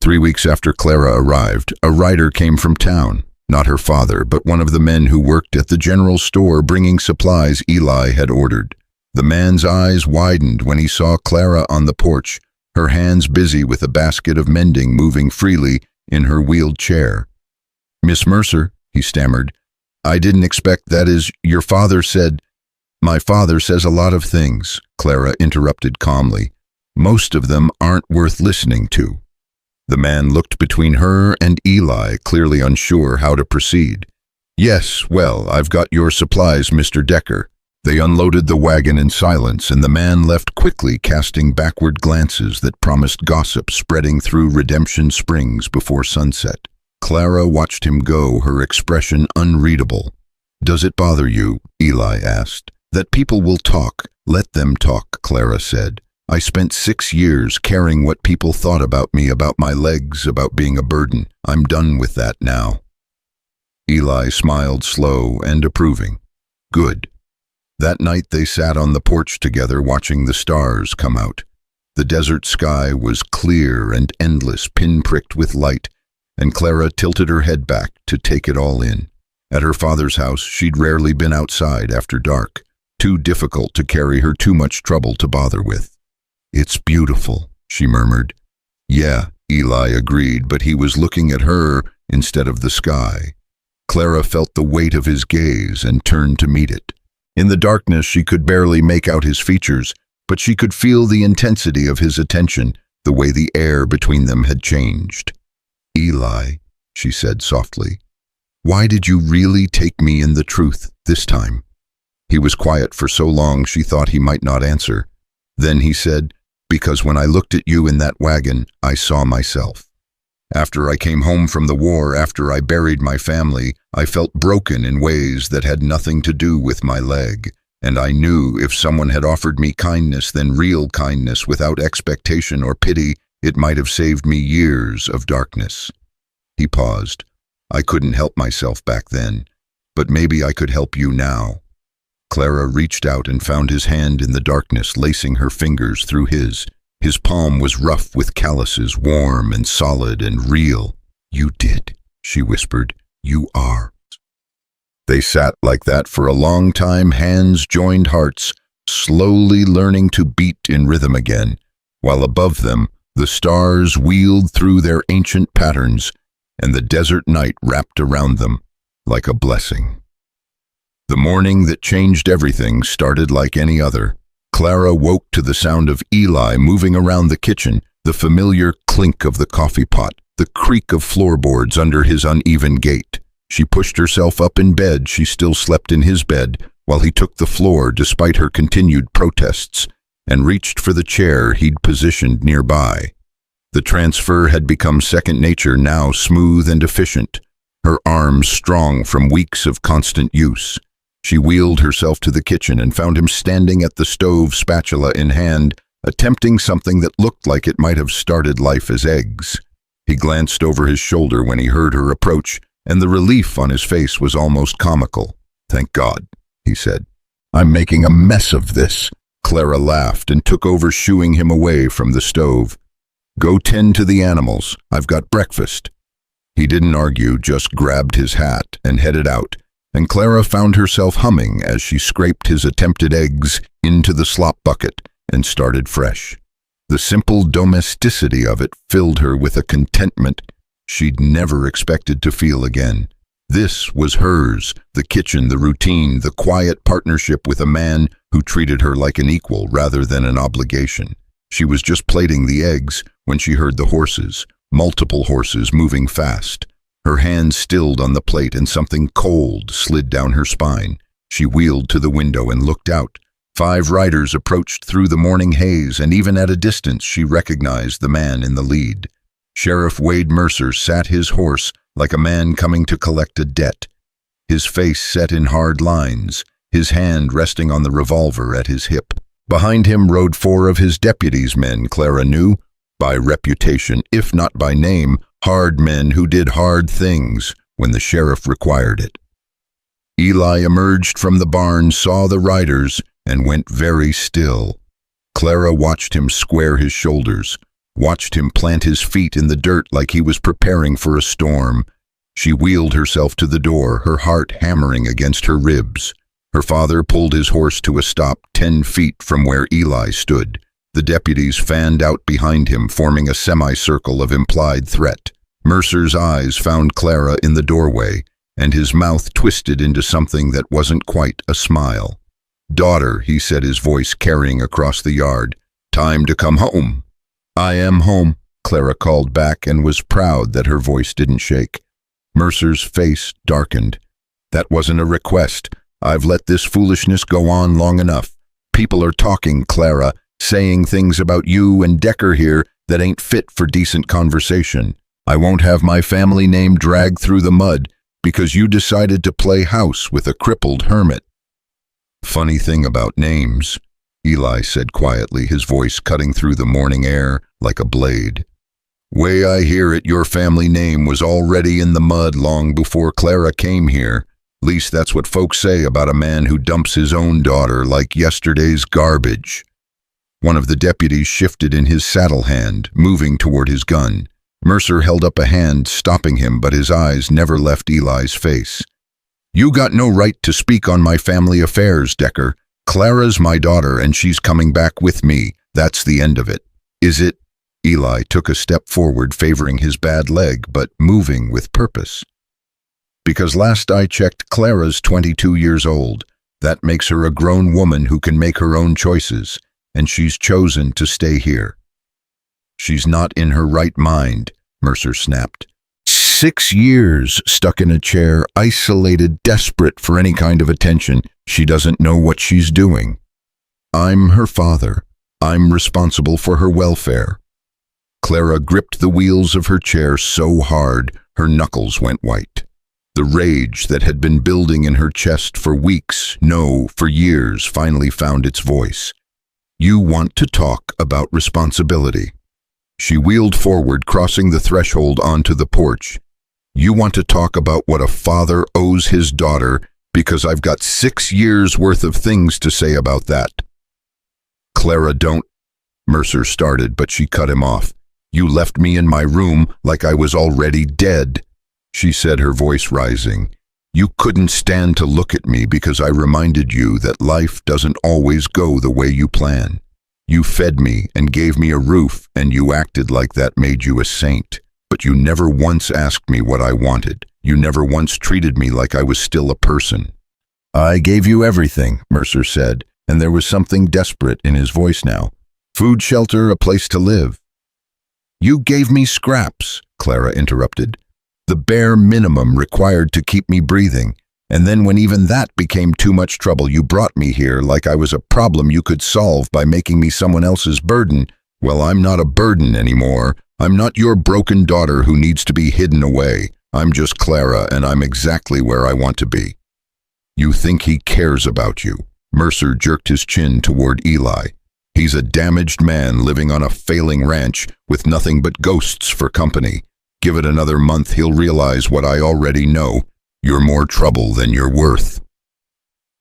3 weeks after Clara arrived, a rider came from town. Not her father, but one of the men who worked at the general store bringing supplies Eli had ordered. The man's eyes widened when he saw Clara on the porch, her hands busy with a basket of mending moving freely in her wheeled chair. "Miss Mercer," he stammered, "I didn't expect, that is, your father said—" "My father says a lot of things," Clara interrupted calmly. "Most of them aren't worth listening to." The man looked between her and Eli, clearly unsure how to proceed. "Yes, well, I've got your supplies, Mr. Decker." They unloaded the wagon in silence, and the man left quickly, casting backward glances that promised gossip spreading through Redemption Springs before sunset. Clara watched him go, her expression unreadable. "Does it bother you?" Eli asked. "That people will talk. Let them talk," Clara said. "I spent 6 years caring what people thought about me, about my legs, about being a burden. I'm done with that now." Eli smiled slow and approving. "Good." That night they sat on the porch together, watching the stars come out. The desert sky was clear and endless, pinpricked with light, and Clara tilted her head back to take it all in. At her father's house, she'd rarely been outside after dark. Too difficult to carry her, too much trouble to bother with. "It's beautiful," she murmured. "Yeah," Eli agreed, but he was looking at her instead of the sky. Clara felt the weight of his gaze and turned to meet it. In the darkness, she could barely make out his features, but she could feel the intensity of his attention, the way the air between them had changed. "Eli," she said softly, "why did you really take me in the truth this time?" He was quiet for so long she thought he might not answer. Then he said, "Because when I looked at you in that wagon, I saw myself. After I came home from the war, after I buried my family, I felt broken in ways that had nothing to do with my leg, and I knew if someone had offered me kindness, then real kindness without expectation or pity, it might have saved me years of darkness." He paused. "I couldn't help myself back then, but maybe I could help you now." Clara reached out and found his hand in the darkness, lacing her fingers through his. His palm was rough with calluses, warm and solid and real. "You did," she whispered. "You are." They sat like that for a long time, hands joined hearts, slowly learning to beat in rhythm again, while above them the stars wheeled through their ancient patterns, and the desert night wrapped around them like a blessing. The morning that changed everything started like any other. Clara woke to the sound of Eli moving around the kitchen, the familiar clink of the coffee pot, the creak of floorboards under his uneven gait. She pushed herself up in bed. She still slept in his bed, while he took the floor despite her continued protests, and reached for the chair he'd positioned nearby. The transfer had become second nature, now smooth and efficient, her arms strong from weeks of constant use. She wheeled herself to the kitchen and found him standing at the stove, spatula in hand, attempting something that looked like it might have started life as eggs. He glanced over his shoulder when he heard her approach, and the relief on his face was almost comical. "Thank God," he said. "I'm making a mess of this." Clara laughed and took over, shooing him away from the stove. "Go tend to the animals. I've got breakfast." He didn't argue, just grabbed his hat and headed out, and Clara found herself humming as she scraped his attempted eggs into the slop bucket and started fresh. The simple domesticity of it filled her with a contentment she'd never expected to feel again. This was hers, the kitchen, the routine, the quiet partnership with a man who treated her like an equal rather than an obligation. She was just plating the eggs when she heard the horses, multiple horses moving fast. Her hand stilled on the plate and something cold slid down her spine. She wheeled to the window and looked out. 5 riders approached through the morning haze, and even at a distance she recognized the man in the lead. Sheriff Wade Mercer sat his horse like a man coming to collect a debt, his face set in hard lines, his hand resting on the revolver at his hip. Behind him rode 4 of his deputies' men Clara knew, by reputation, if not by name, hard men who did hard things when the sheriff required it. Eli emerged from the barn, saw the riders, and went very still. Clara watched him square his shoulders, watched him plant his feet in the dirt like he was preparing for a storm. She wheeled herself to the door, her heart hammering against her ribs. Her father pulled his horse to a stop 10 feet from where Eli stood. The deputies fanned out behind him, forming a semicircle of implied threat. Mercer's eyes found Clara in the doorway, and his mouth twisted into something that wasn't quite a smile. "Daughter," he said, his voice carrying across the yard. "Time to come home." "I am home," Clara called back, and was proud that her voice didn't shake. Mercer's face darkened. "That wasn't a request. I've let this foolishness go on long enough. People are talking, Clara, saying things about you and Decker here that ain't fit for decent conversation. I won't have my family name dragged through the mud because you decided to play house with a crippled hermit." "Funny thing about names," Eli said quietly, his voice cutting through the morning air like a blade. "Way I hear it, your family name was already in the mud long before Clara came here. Least that's what folks say about a man who dumps his own daughter like yesterday's garbage." One of the deputies shifted in his saddle hand, moving toward his gun. Mercer held up a hand, stopping him, but his eyes never left Eli's face. "You got no right to speak on my family affairs, Decker. Clara's my daughter, and she's coming back with me. That's the end of it." "Is it?" Eli took a step forward, favoring his bad leg, but moving with purpose. "Because last I checked, Clara's 22 years old. That makes her a grown woman who can make her own choices, and she's chosen to stay here." "She's not in her right mind," Mercer snapped. 6 years stuck in a chair, isolated, desperate for any kind of attention. She doesn't know what she's doing. I'm her father. I'm responsible for her welfare." Clara gripped the wheels of her chair so hard her knuckles went white. The rage that had been building in her chest for weeks, no, for years, finally found its voice. "You want to talk about responsibility." She wheeled forward, crossing the threshold onto the porch. "You want to talk about what a father owes his daughter, because I've got 6 years' worth of things to say about that." "Clara, don't," Mercer started, but she cut him off. "You left me in my room like I was already dead," she said, her voice rising. "You couldn't stand to look at me because I reminded you that life doesn't always go the way you plan. You fed me and gave me a roof, and you acted like that made you a saint. But you never once asked me what I wanted. You never once treated me like I was still a person." "I gave you everything," Mercer said, and there was something desperate in his voice now. "Food, shelter, a place to live." "You gave me scraps," Clara interrupted. "The bare minimum required to keep me breathing. And then when even that became too much trouble, you brought me here like I was a problem you could solve by making me someone else's burden. Well, I'm not a burden anymore. I'm not your broken daughter who needs to be hidden away. I'm just Clara, and I'm exactly where I want to be." "You think he cares about you?" Mercer jerked his chin toward Eli. "He's a damaged man living on a failing ranch with nothing but ghosts for company. Give it another month, he'll realize what I already know. You're more trouble than you're worth."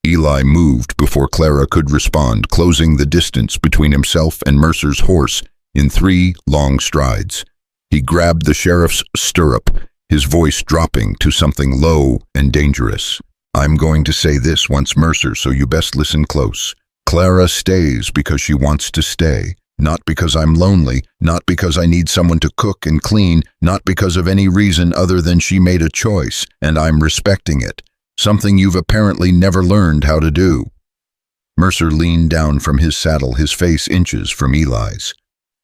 Eli moved before Clara could respond, closing the distance between himself and Mercer's horse in 3 long strides. He grabbed the sheriff's stirrup, his voice dropping to something low and dangerous. "I'm going to say this once, Mercer, so you best listen close. Clara stays because she wants to stay. Not because I'm lonely, not because I need someone to cook and clean, not because of any reason other than she made a choice, and I'm respecting it. Something you've apparently never learned how to do." Mercer leaned down from his saddle, his face inches from Eli's.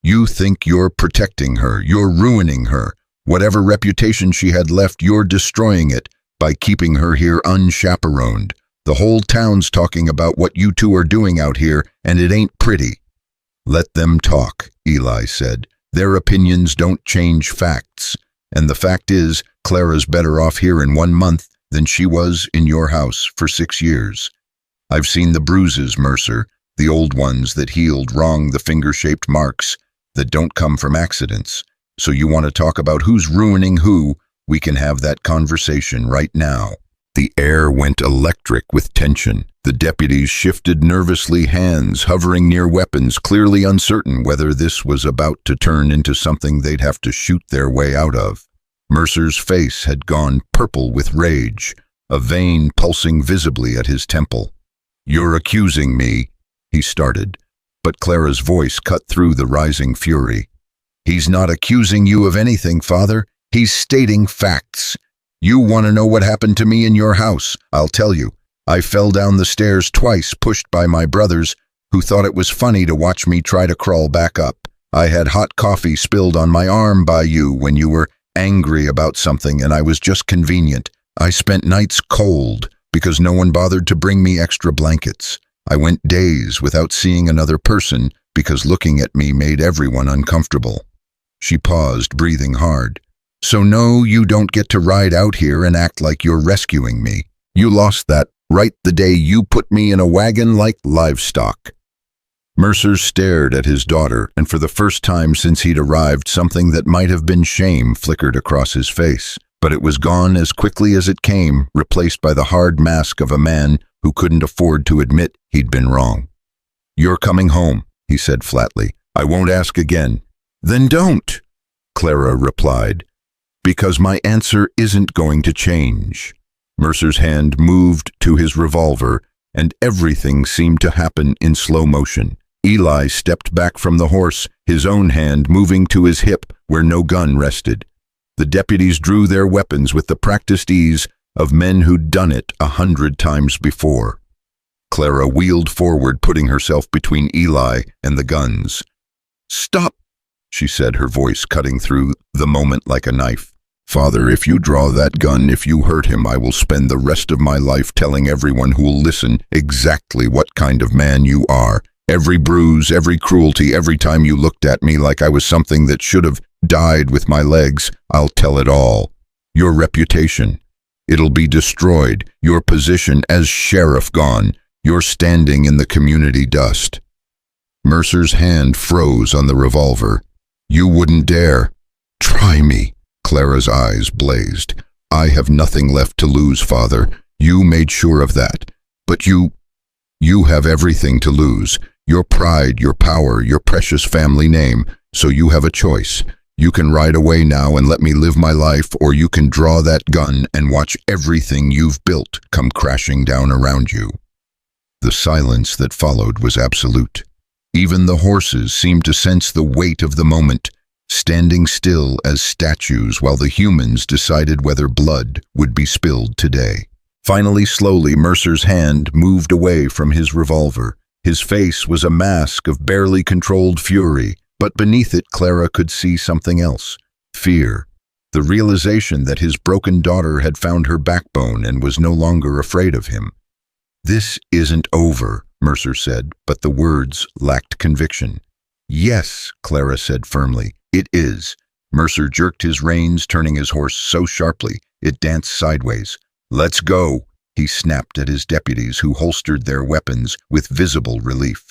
You think you're protecting her, you're ruining her. Whatever reputation she had left, you're destroying it by keeping her here unchaperoned. The whole town's talking about what you two are doing out here, and it ain't pretty." "Let them talk," Eli said. "Their opinions don't change facts. And the fact is, Clara's better off here in 1 month than she was in your house for 6 years. I've seen the bruises, Mercer, the old ones that healed wrong, the finger-shaped marks that don't come from accidents. So you want to talk about who's ruining who? We can have that conversation right now." The air went electric with tension. The deputies shifted nervously, hands hovering near weapons, clearly uncertain whether this was about to turn into something they'd have to shoot their way out of. Mercer's face had gone purple with rage, a vein pulsing visibly at his temple. "You're accusing me," he started, but Clara's voice cut through the rising fury. "He's not accusing you of anything, Father. He's stating facts. You want to know what happened to me in your house? I'll tell you. I fell down the stairs twice, pushed by my brothers, who thought it was funny to watch me try to crawl back up. I had hot coffee spilled on my arm by you when you were angry about something, and I was just convenient. I spent nights cold because no one bothered to bring me extra blankets. I went days without seeing another person because looking at me made everyone uncomfortable." She paused, breathing hard. "So no, you don't get to ride out here and act like you're rescuing me. You lost that right the day you put me in a wagon like livestock." Mercer stared at his daughter, and for the first time since he'd arrived, something that might have been shame flickered across his face. But it was gone as quickly as it came, replaced by the hard mask of a man who couldn't afford to admit he'd been wrong. "You're coming home," he said flatly. "I won't ask again." "Then don't," Clara replied. "Because my answer isn't going to change." Mercer's hand moved to his revolver, and everything seemed to happen in slow motion. Eli stepped back from the horse, his own hand moving to his hip where no gun rested. The deputies drew their weapons with the practiced ease of men who'd done it 100 times before. Clara wheeled forward, putting herself between Eli and the guns. "Stop," she said, her voice cutting through the moment like a knife. "Father, if you draw that gun, if you hurt him, I will spend the rest of my life telling everyone who will listen exactly what kind of man you are. Every bruise, every cruelty, every time you looked at me like I was something that should have died with my legs, I'll tell it all. Your reputation, it'll be destroyed. Your position as sheriff gone. Your standing in the community dust." Mercer's hand froze on the revolver. "You wouldn't dare." "Try me." Clara's eyes blazed. "I have nothing left to lose, Father. You made sure of that. But you have everything to lose. Your pride, your power, your precious family name. So you have a choice. You can ride away now and let me live my life, or you can draw that gun and watch everything you've built come crashing down around you." The silence that followed was absolute. Even the horses seemed to sense the weight of the moment, standing still as statues while the humans decided whether blood would be spilled today. Finally, slowly, Mercer's hand moved away from his revolver. His face was a mask of barely controlled fury, but beneath it Clara could see something else. Fear. The realization that his broken daughter had found her backbone and was no longer afraid of him. "This isn't over," Mercer said, but the words lacked conviction. "Yes," Clara said firmly, "it is." Mercer jerked his reins, turning his horse so sharply it danced sideways. "Let's go," he snapped at his deputies, who holstered their weapons with visible relief.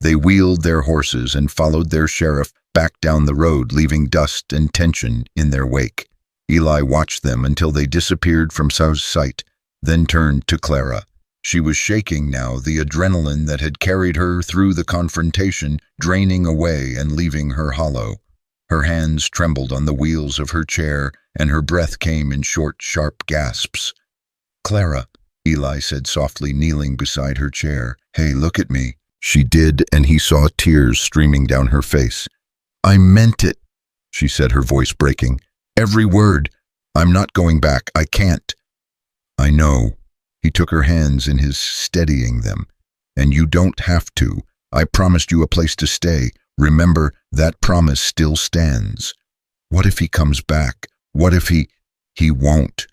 They wheeled their horses and followed their sheriff back down the road, leaving dust and tension in their wake. Eli watched them until they disappeared from sight, then turned to Clara. She was shaking now, the adrenaline that had carried her through the confrontation draining away and leaving her hollow. Her hands trembled on the wheels of her chair, and her breath came in short, sharp gasps. "Clara," Eli said softly, kneeling beside her chair. "Hey, look at me." She did, and he saw tears streaming down her face. "I meant it," she said, her voice breaking. "Every word. I'm not going back. I can't." "I know." He took her hands in his, steadying them. "And you don't have to. I promised you a place to stay. Remember, that promise still stands. What if he comes back? What if he won't?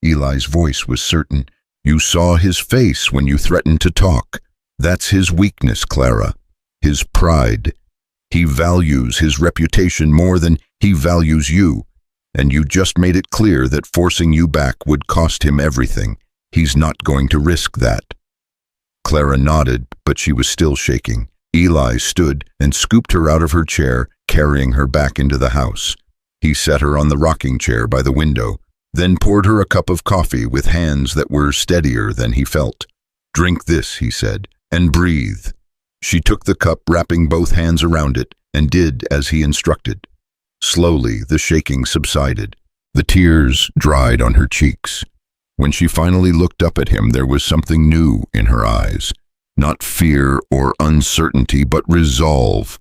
Eli's voice was certain. You saw his face when you threatened to talk. That's his weakness, Clara. His pride. He values his reputation more than he values you. And you just made it clear that forcing you back would cost him everything. He's not going to risk that. Clara nodded, but she was still shaking. Eli stood and scooped her out of her chair, carrying her back into the house. He set her on the rocking chair by the window, then poured her a cup of coffee with hands that were steadier than he felt. Drink this, he said, and breathe. She took the cup, wrapping both hands around it, and did as he instructed. Slowly, the shaking subsided. The tears dried on her cheeks. When she finally looked up at him, there was something new in her eyes. Not fear or uncertainty, but resolve.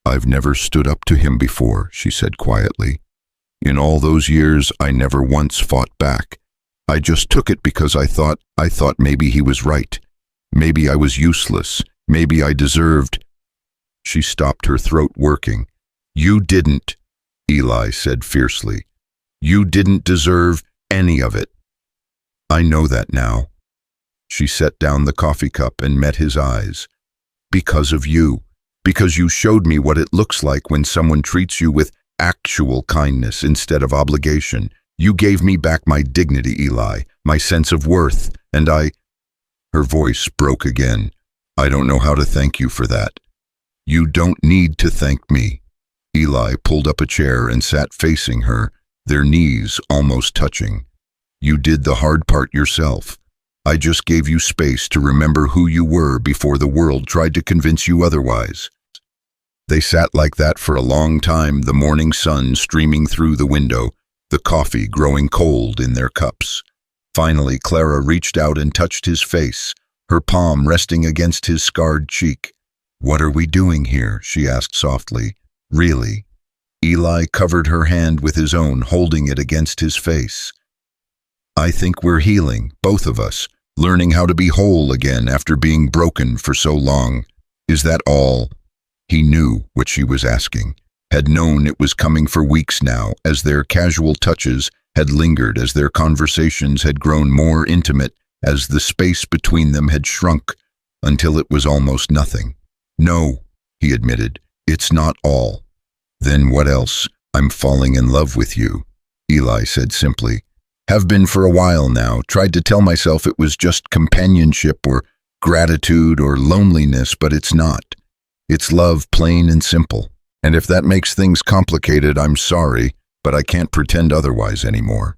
I've never stood up to him before, she said quietly. In all those years, I never once fought back. I just took it because I thought maybe he was right. Maybe I was useless. Maybe I deserved. She stopped, her throat working. You didn't, Eli said fiercely. You didn't deserve any of it. I know that now. She set down the coffee cup and met his eyes. Because of you. Because you showed me what it looks like when someone treats you with actual kindness instead of obligation. You gave me back my dignity, Eli, my sense of worth, and Her voice broke again. I don't know how to thank you for that. You don't need to thank me. Eli pulled up a chair and sat facing her, their knees almost touching. You did the hard part yourself. I just gave you space to remember who you were before the world tried to convince you otherwise. They sat like that for a long time, the morning sun streaming through the window, the coffee growing cold in their cups. Finally, Clara reached out and touched his face, her palm resting against his scarred cheek. What are we doing here? She asked softly. Really? Eli covered her hand with his own, holding it against his face. I think we're healing, both of us, learning how to be whole again after being broken for so long. Is that all? He knew what she was asking, had known it was coming for weeks now, as their casual touches had lingered, as their conversations had grown more intimate, as the space between them had shrunk until it was almost nothing. No, he admitted, it's not all. Then what else? I'm falling in love with you, Eli said simply. Have been for a while now, tried to tell myself it was just companionship or gratitude or loneliness, but it's not. It's love, plain and simple. And if that makes things complicated, I'm sorry, but I can't pretend otherwise anymore.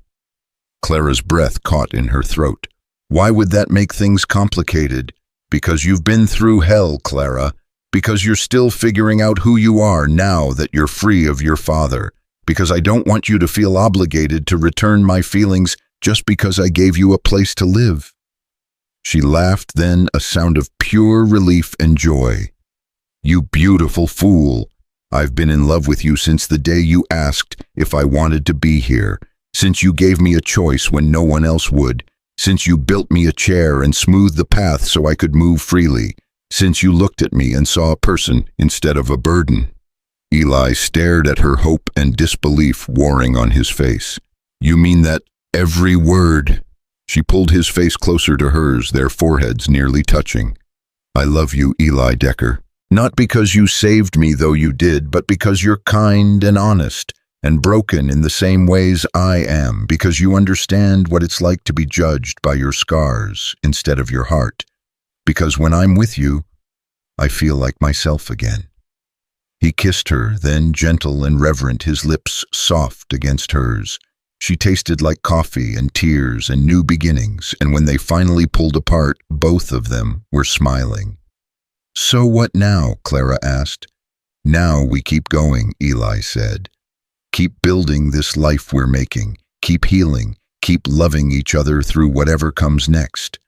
Clara's breath caught in her throat. Why would that make things complicated? Because you've been through hell, Clara. Because you're still figuring out who you are now that you're free of your father. Because I don't want you to feel obligated to return my feelings just because I gave you a place to live. She laughed, then a sound of pure relief and joy. You beautiful fool. I've been in love with you since the day you asked if I wanted to be here, since you gave me a choice when no one else would, since you built me a chair and smoothed the path so I could move freely, since you looked at me and saw a person instead of a burden. Eli stared at her, hope and disbelief warring on his face. You mean that? Every word. She pulled his face closer to hers, their foreheads nearly touching. I love you, Eli Decker. Not because you saved me, though you did, but because you're kind and honest and broken in the same ways I am, because you understand what it's like to be judged by your scars instead of your heart. Because when I'm with you, I feel like myself again. He kissed her, then gentle and reverent, his lips soft against hers. She tasted like coffee and tears and new beginnings, and when they finally pulled apart, both of them were smiling. So what now? Clara asked. Now we keep going, Eli said. Keep building this life we're making. Keep healing. Keep loving each other through whatever comes next.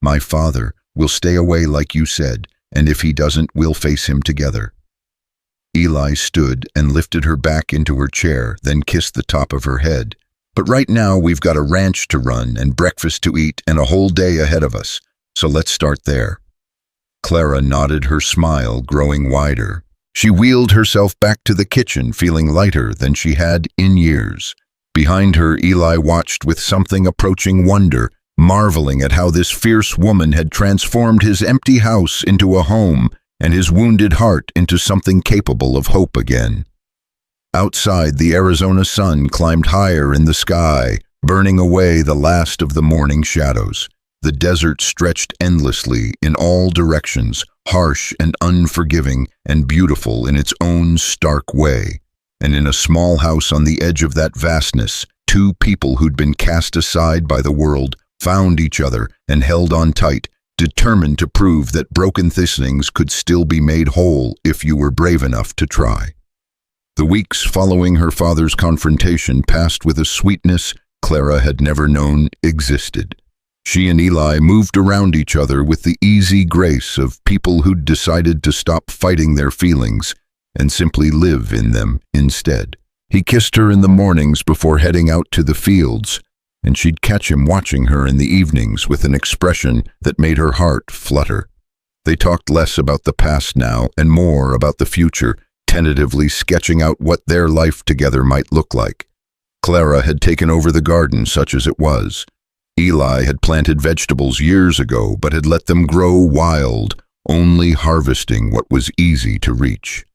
My father will stay away like you said, and if he doesn't, we'll face him together. Eli stood and lifted her back into her chair, then kissed the top of her head. But right now we've got a ranch to run and breakfast to eat and a whole day ahead of us, so let's start there. Clara nodded, her smile growing wider. She wheeled herself back to the kitchen, feeling lighter than she had in years. Behind her, Eli watched with something approaching wonder, marveling at how this fierce woman had transformed his empty house into a home and his wounded heart into something capable of hope again. Outside, the Arizona sun climbed higher in the sky, burning away the last of the morning shadows. The desert stretched endlessly in all directions, harsh and unforgiving and beautiful in its own stark way. And in a small house on the edge of that vastness, two people who'd been cast aside by the world found each other and held on tight, determined to prove that broken things could still be made whole if you were brave enough to try. The weeks following her father's confrontation passed with a sweetness Clara had never known existed. She and Eli moved around each other with the easy grace of people who'd decided to stop fighting their feelings and simply live in them instead. He kissed her in the mornings before heading out to the fields, and she'd catch him watching her in the evenings with an expression that made her heart flutter. They talked less about the past now and more about the future, tentatively sketching out what their life together might look like. Clara had taken over the garden such as it was. Eli had planted vegetables years ago but had let them grow wild, only harvesting what was easy to reach.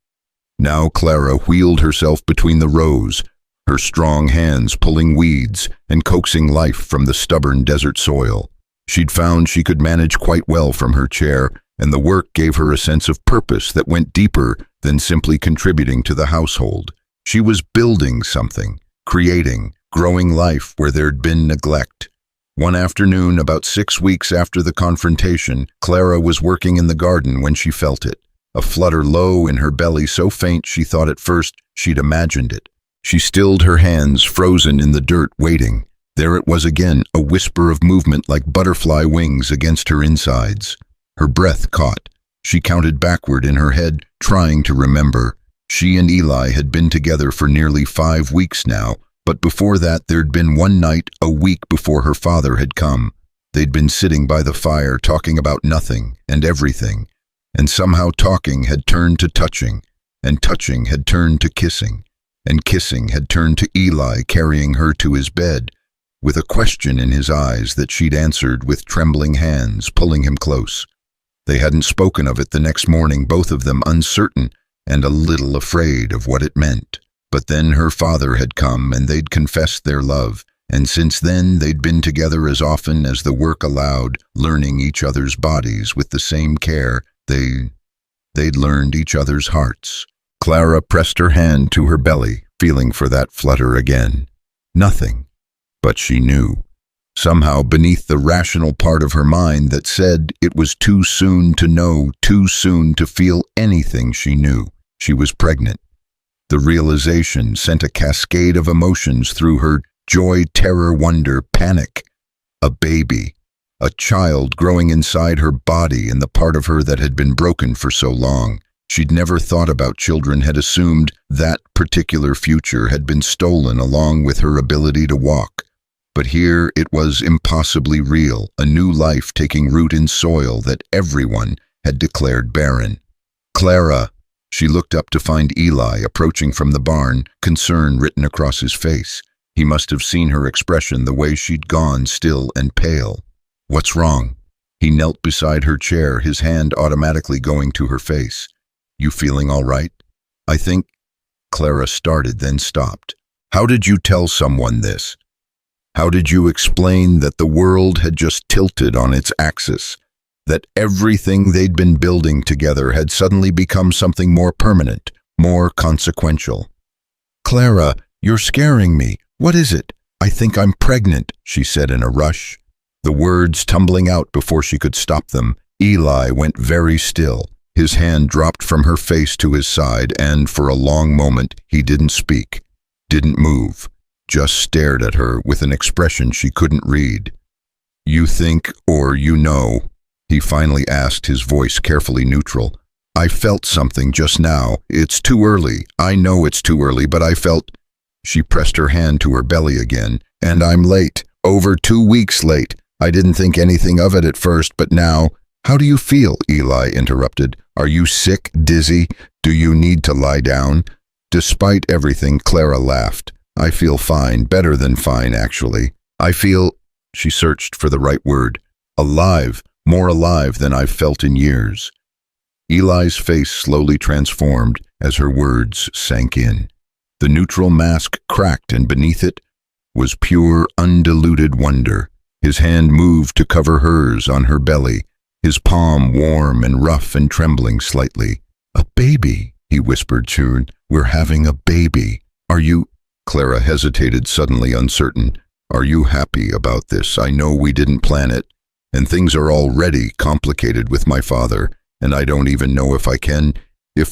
Now Clara wheeled herself between the rows, her strong hands pulling weeds and coaxing life from the stubborn desert soil. She'd found she could manage quite well from her chair, and the work gave her a sense of purpose that went deeper than simply contributing to the household. She was building something, creating, growing life where there'd been neglect. One afternoon, about 6 weeks after the confrontation, Clara was working in the garden when she felt it. A flutter low in her belly, so faint she thought at first she'd imagined it. She stilled her hands, frozen in the dirt, waiting. There it was again, a whisper of movement like butterfly wings against her insides. Her breath caught. She counted backward in her head, trying to remember. She and Eli had been together for nearly 5 weeks now, but before that there'd been one night, a week before her father had come. They'd been sitting by the fire talking about nothing and everything, and somehow talking had turned to touching, and touching had turned to kissing, and kissing had turned to Eli carrying her to his bed, with a question in his eyes that she'd answered with trembling hands, pulling him close. They hadn't spoken of it the next morning, both of them uncertain and a little afraid of what it meant. But then her father had come and they'd confessed their love, and since then they'd been together as often as the work allowed, learning each other's bodies with the same care. They'd learned each other's hearts. Clara pressed her hand to her belly, feeling for that flutter again. Nothing. But she knew. Somehow beneath the rational part of her mind that said it was too soon to know, too soon to feel anything, she knew. She was pregnant. The realization sent a cascade of emotions through her: joy, terror, wonder, panic. A baby. A child growing inside her body in the part of her that had been broken for so long. She'd never thought about children, had assumed that particular future had been stolen along with her ability to walk. But here it was impossibly real, a new life taking root in soil that everyone had declared barren. Clara! She looked up to find Eli approaching from the barn, concern written across his face. He must have seen her expression, the way she'd gone still and pale. What's wrong? He knelt beside her chair, his hand automatically going to her face. You feeling all right? I think... Clara started, then stopped. How did you tell someone this? How did you explain that the world had just tilted on its axis? That everything they'd been building together had suddenly become something more permanent, more consequential? Clara, you're scaring me. What is it? I think I'm pregnant, she said in a rush. The words tumbling out before she could stop them. Eli went very still. His hand dropped from her face to his side, and for a long moment he didn't speak, didn't move, just stared at her with an expression she couldn't read. You think, or you know? He finally asked, his voice carefully neutral. I felt something just now. It's too early. I know it's too early, but I felt... She pressed her hand to her belly again. And I'm late. Over 2 weeks late. I didn't think anything of it at first, but now... How do you feel? Eli interrupted. Are you sick, dizzy? Do you need to lie down? Despite everything, Clara laughed. I feel fine, better than fine, actually. I feel, she searched for the right word, alive, more alive than I've felt in years. Eli's face slowly transformed as her words sank in. The neutral mask cracked, and beneath it was pure, undiluted wonder. His hand moved to cover hers on her belly, his palm warm and rough and trembling slightly. A baby, he whispered soon. We're having a baby. Are you? Clara hesitated, suddenly uncertain. Are you happy about this? I know we didn't plan it, and things are already complicated with my father, and I don't even know if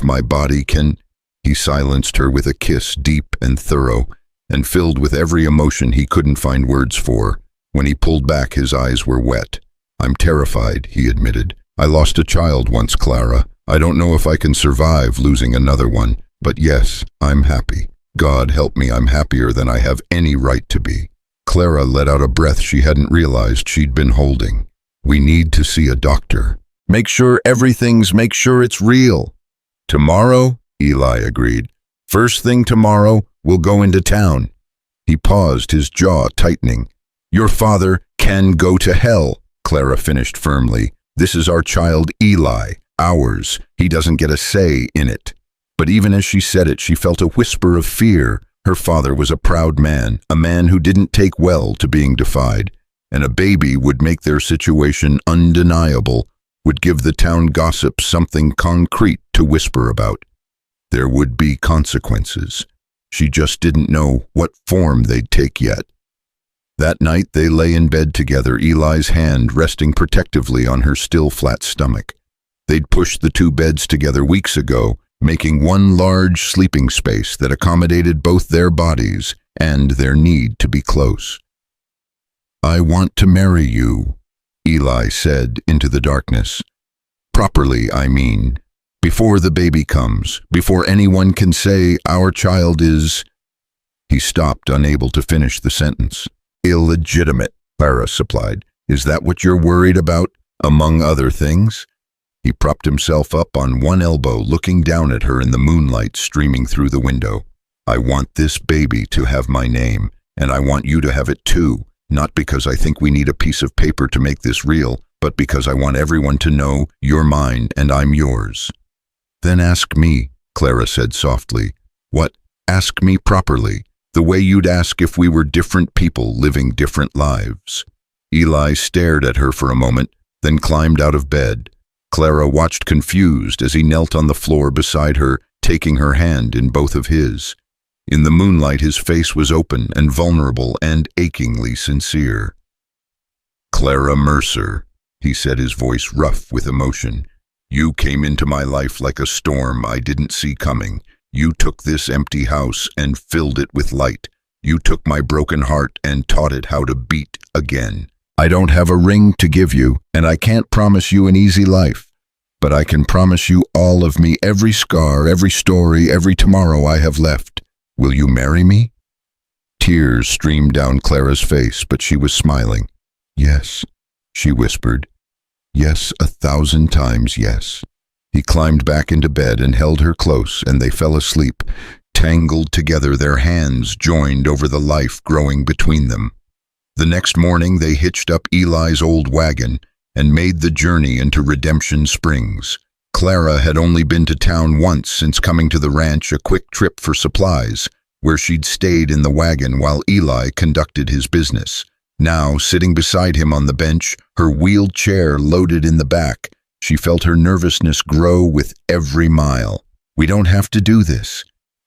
my body can. He silenced her with a kiss deep and thorough, and filled with every emotion he couldn't find words for. When he pulled back, his eyes were wet. I'm terrified, he admitted. I lost a child once, Clara. I don't know if I can survive losing another one, but yes, I'm happy. God help me, I'm happier than I have any right to be. Clara let out a breath she hadn't realized she'd been holding. We need to see a doctor. Make sure it's real. Tomorrow? Eli agreed. First thing tomorrow, we'll go into town. He paused, his jaw tightening. Your father can go to hell, Clara finished firmly. This is our child, Eli, ours. He doesn't get a say in it. But even as she said it, she felt a whisper of fear. Her father was a proud man, a man who didn't take well to being defied, and a baby would make their situation undeniable, would give the town gossip something concrete to whisper about. There would be consequences. She just didn't know what form they'd take yet. That night they lay in bed together, Eli's hand resting protectively on her still flat stomach. They'd pushed the two beds together weeks ago, making one large sleeping space that accommodated both their bodies and their need to be close. I want to marry you, Eli said into the darkness. Properly, I mean. Before the baby comes, before anyone can say our child is... He stopped, unable to finish the sentence. Illegitimate, Clara supplied. Is that what you're worried about, among other things? He propped himself up on one elbow, looking down at her in the moonlight streaming through the window. I want this baby to have my name, and I want you to have it too, not because I think we need a piece of paper to make this real, but because I want everyone to know you're mine and I'm yours. Then ask me, Clara said softly. What? Ask me properly, the way you'd ask if we were different people living different lives. Eli stared at her for a moment, then climbed out of bed. Clara watched confused as he knelt on the floor beside her, taking her hand in both of his. In the moonlight, his face was open and vulnerable and achingly sincere. Clara Mercer, he said, his voice rough with emotion. You came into my life like a storm I didn't see coming. You took this empty house and filled it with light. You took my broken heart and taught it how to beat again. I don't have a ring to give you, and I can't promise you an easy life, but I can promise you all of me, every scar, every story, every tomorrow I have left. Will you marry me? Tears streamed down Clara's face, but she was smiling. Yes, she whispered. Yes, 1,000 times yes. He climbed back into bed and held her close, and they fell asleep, tangled together, their hands joined over the life growing between them. The next morning they hitched up Eli's old wagon and made the journey into Redemption Springs. Clara had only been to town once since coming to the ranch, a quick trip for supplies, where she'd stayed in the wagon while Eli conducted his business. Now, sitting beside him on the bench, her wheeled chair loaded in the back, she felt her nervousness grow with every mile. We don't have to do this,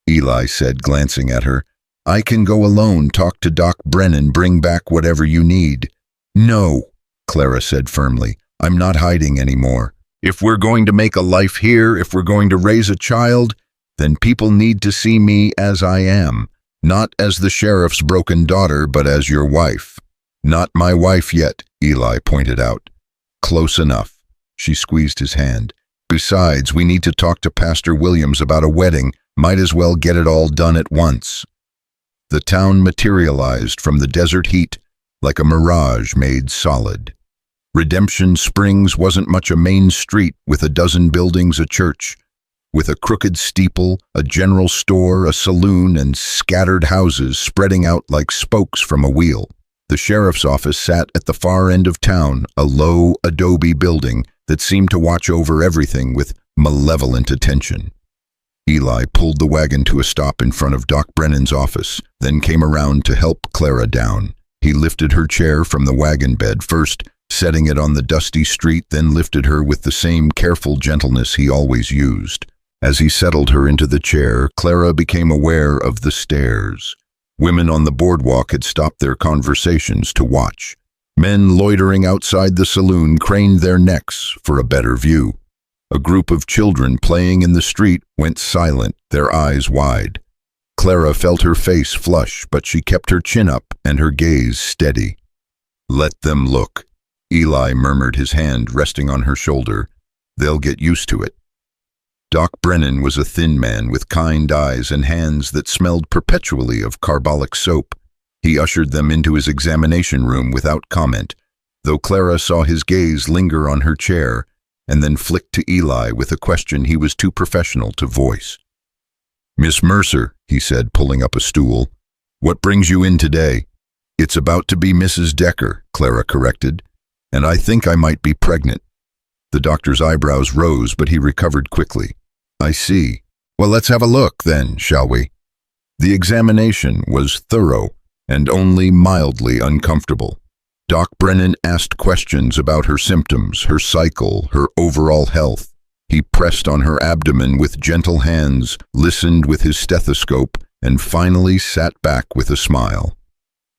Eli said, glancing at her. I can go alone, talk to Doc Brennan, bring back whatever you need. No, Clara said firmly. I'm not hiding anymore. If we're going to make a life here, if we're going to raise a child, then people need to see me as I am, not as the sheriff's broken daughter, but as your wife. Not my wife yet, Eli pointed out. Close enough. She squeezed his hand. Besides, we need to talk to Pastor Williams about a wedding. Might as well get it all done at once. The town materialized from the desert heat like a mirage made solid. Redemption Springs wasn't much a main street with a dozen buildings, a church, with a crooked steeple, a general store, a saloon, and scattered houses spreading out like spokes from a wheel. The sheriff's office sat at the far end of town, a low adobe building that seemed to watch over everything with malevolent attention. Eli pulled the wagon to a stop in front of Doc Brennan's office, then came around to help Clara down. He lifted her chair from the wagon bed, first setting it on the dusty street, then lifted her with the same careful gentleness he always used. As he settled her into the chair, Clara became aware of the stares. Women on the boardwalk had stopped their conversations to watch. Men loitering outside the saloon craned their necks for a better view. A group of children playing in the street went silent, their eyes wide. Clara felt her face flush, but she kept her chin up and her gaze steady. "Let them look," Eli murmured, his hand resting on her shoulder. "They'll get used to it." Doc Brennan was a thin man with kind eyes and hands that smelled perpetually of carbolic soap. He ushered them into his examination room without comment, though Clara saw his gaze linger on her chair and then flick to Eli with a question he was too professional to voice. "Miss Mercer," he said, pulling up a stool, "what brings you in today?" "It's about to be Mrs. Decker," Clara corrected, "and I think I might be pregnant." The doctor's eyebrows rose, but he recovered quickly. "I see. Well, let's have a look, then, shall we?" The examination was thorough and only mildly uncomfortable. Doc Brennan asked questions about her symptoms, her cycle, her overall health. He pressed on her abdomen with gentle hands, listened with his stethoscope, and finally sat back with a smile.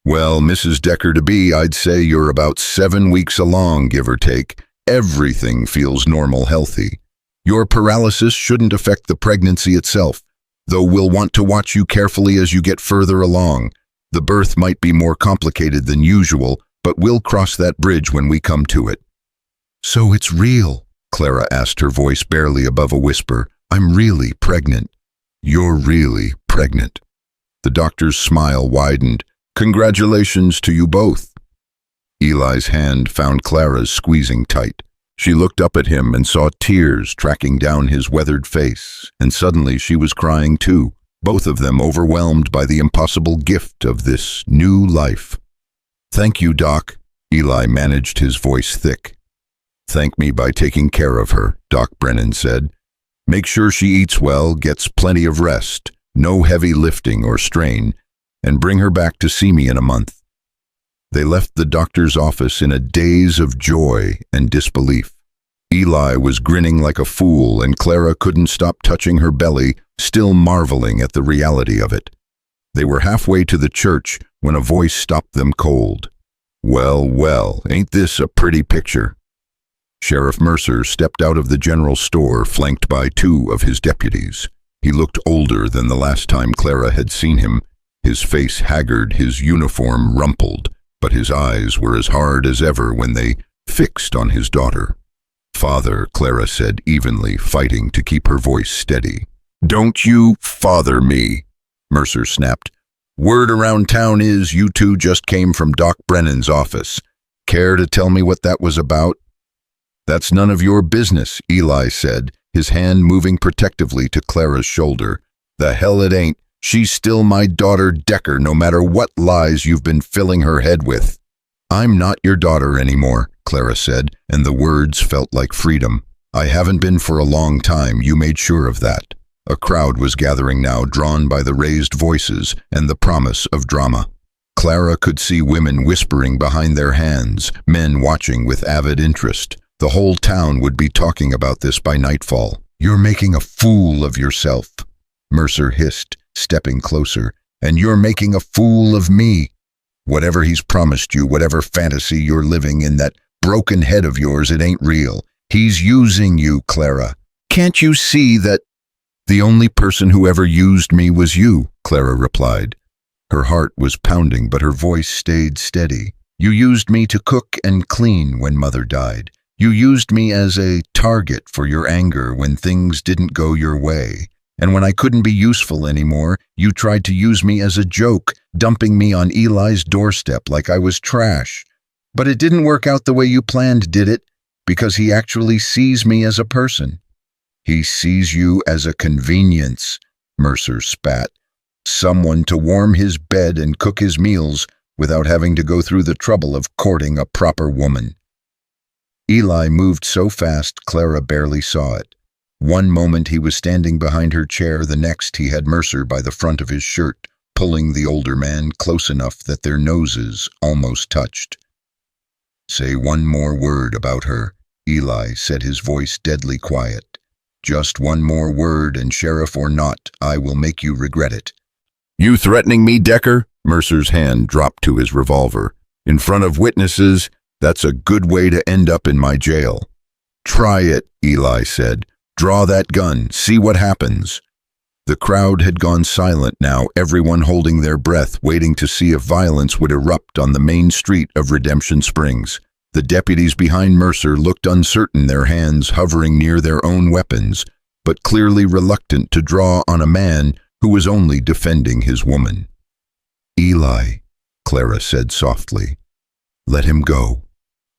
"Well, Mrs. Decker-to-be, I'd say you're about 7 weeks along, give or take. Everything feels normal, healthy. Your paralysis shouldn't affect the pregnancy itself, though we'll want to watch you carefully as you get further along. The birth might be more complicated than usual, but we'll cross that bridge when we come to it." "So it's real?" Clara asked, her voice barely above a whisper. "I'm really pregnant." "You're really pregnant." The doctor's smile widened. "Congratulations to you both." Eli's hand found Clara's squeezing tight. She looked up at him and saw tears tracking down his weathered face, and suddenly she was crying too, both of them overwhelmed by the impossible gift of this new life. "Thank you, Doc." Eli managed his voice thick. "Thank me by taking care of her," Doc Brennan said. "Make sure she eats well, gets plenty of rest, no heavy lifting or strain, and bring her back to see me in a month." They left the doctor's office in a daze of joy and disbelief. Eli was grinning like a fool, and Clara couldn't stop touching her belly, still marveling at the reality of it. They were halfway to the church when a voice stopped them cold. "Well, well, ain't this a pretty picture?" Sheriff Mercer stepped out of the general store, flanked by 2 of his deputies. He looked older than the last time Clara had seen him, his face haggard, his uniform rumpled, but his eyes were as hard as ever when they fixed on his daughter. "Father," Clara said evenly, fighting to keep her voice steady. "Don't you father me," Mercer snapped. "Word around town is you 2 just came from Doc Brennan's office. Care to tell me what that was about?" "That's none of your business," Eli said, his hand moving protectively to Clara's shoulder. "The hell it ain't. She's still my daughter Decker, no matter what lies you've been filling her head with." "I'm not your daughter anymore," Clara said, and the words felt like freedom. "I haven't been for a long time, you made sure of that." A crowd was gathering now, drawn by the raised voices and the promise of drama. Clara could see women whispering behind their hands, men watching with avid interest. The whole town would be talking about this by nightfall. "You're making a fool of yourself," Mercer hissed, stepping closer. "And you're making a fool of me. Whatever he's promised you, whatever fantasy you're living in that broken head of yours, it ain't real. He's using you, Clara. Can't you see that?" "The only person who ever used me was you," Clara replied. Her heart was pounding, but her voice stayed steady. "You used me to cook and clean when Mother died. You used me as a target for your anger when things didn't go your way. And when I couldn't be useful anymore, you tried to use me as a joke, dumping me on Eli's doorstep like I was trash. But it didn't work out the way you planned, did it? Because he actually sees me as a person. He sees you as a convenience, Mercer spat. Someone to warm his bed and cook his meals without having to go through the trouble of courting a proper woman. Eli moved so fast Clara barely saw it. One moment he was standing behind her chair, the next he had Mercer by the front of his shirt, pulling the older man close enough that their noses almost touched. "Say one more word about her," Eli said, his voice deadly quiet. "Just one more word, and sheriff or not, I will make you regret it." "You threatening me, Decker?" Mercer's hand dropped to his revolver. "In front of witnesses, that's a good way to end up in my jail." "Try it," Eli said. "Draw that gun, see what happens." The crowd had gone silent now, everyone holding their breath, waiting to see if violence would erupt on the main street of Redemption Springs. The deputies behind Mercer looked uncertain, their hands hovering near their own weapons, but clearly reluctant to draw on a man who was only defending his woman. "Eli," Clara said softly, "let him go."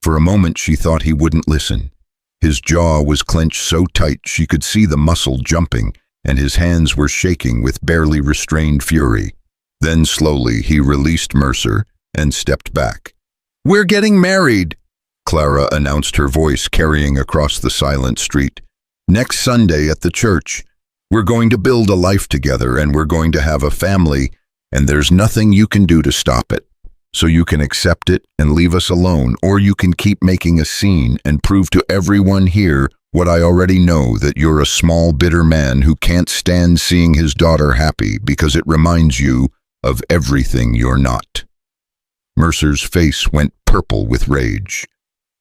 For a moment she thought he wouldn't listen. His jaw was clenched so tight she could see the muscle jumping, and his hands were shaking with barely restrained fury. Then slowly he released Mercer and stepped back. "We're getting married," Clara announced, her voice carrying across the silent street. "Next Sunday at the church. We're going to build a life together, and we're going to have a family, and there's nothing you can do to stop it. So you can accept it and leave us alone, or you can keep making a scene and prove to everyone here what I already know, that you're a small, bitter man who can't stand seeing his daughter happy because it reminds you of everything you're not." Mercer's face went purple with rage.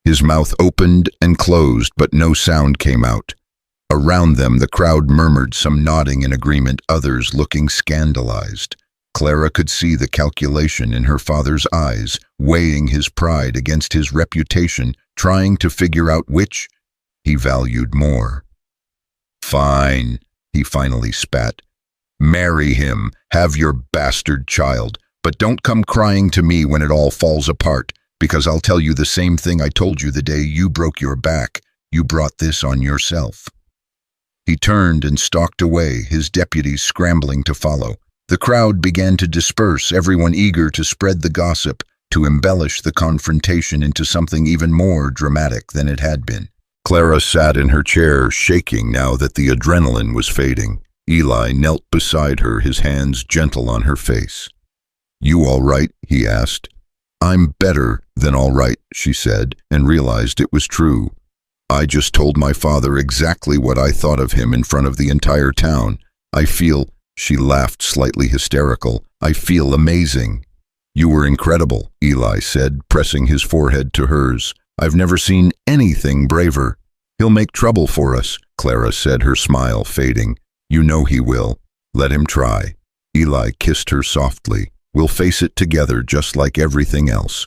His mouth opened and closed, but no sound came out. Around them, the crowd murmured, some nodding in agreement, others looking scandalized. Clara could see the calculation in her father's eyes, weighing his pride against his reputation, trying to figure out which he valued more. "Fine," he finally spat. "Marry him, have your bastard child, but don't come crying to me when it all falls apart, because I'll tell you the same thing I told you the day you broke your back. You brought this on yourself." He turned and stalked away, his deputies scrambling to follow. The crowd began to disperse, everyone eager to spread the gossip, to embellish the confrontation into something even more dramatic than it had been. Clara sat in her chair, shaking now that the adrenaline was fading. Eli knelt beside her, his hands gentle on her face. "You all right?" he asked. "I'm better than all right," she said, and realized it was true. "I just told my father exactly what I thought of him in front of the entire town. I feel," she laughed, slightly hysterical, "I feel amazing." "You were incredible," Eli said, pressing his forehead to hers. "I've never seen anything braver." "He'll make trouble for us," Clara said, her smile fading. "You know he will. Let him try." Eli kissed her softly. "We'll face it together just like everything else."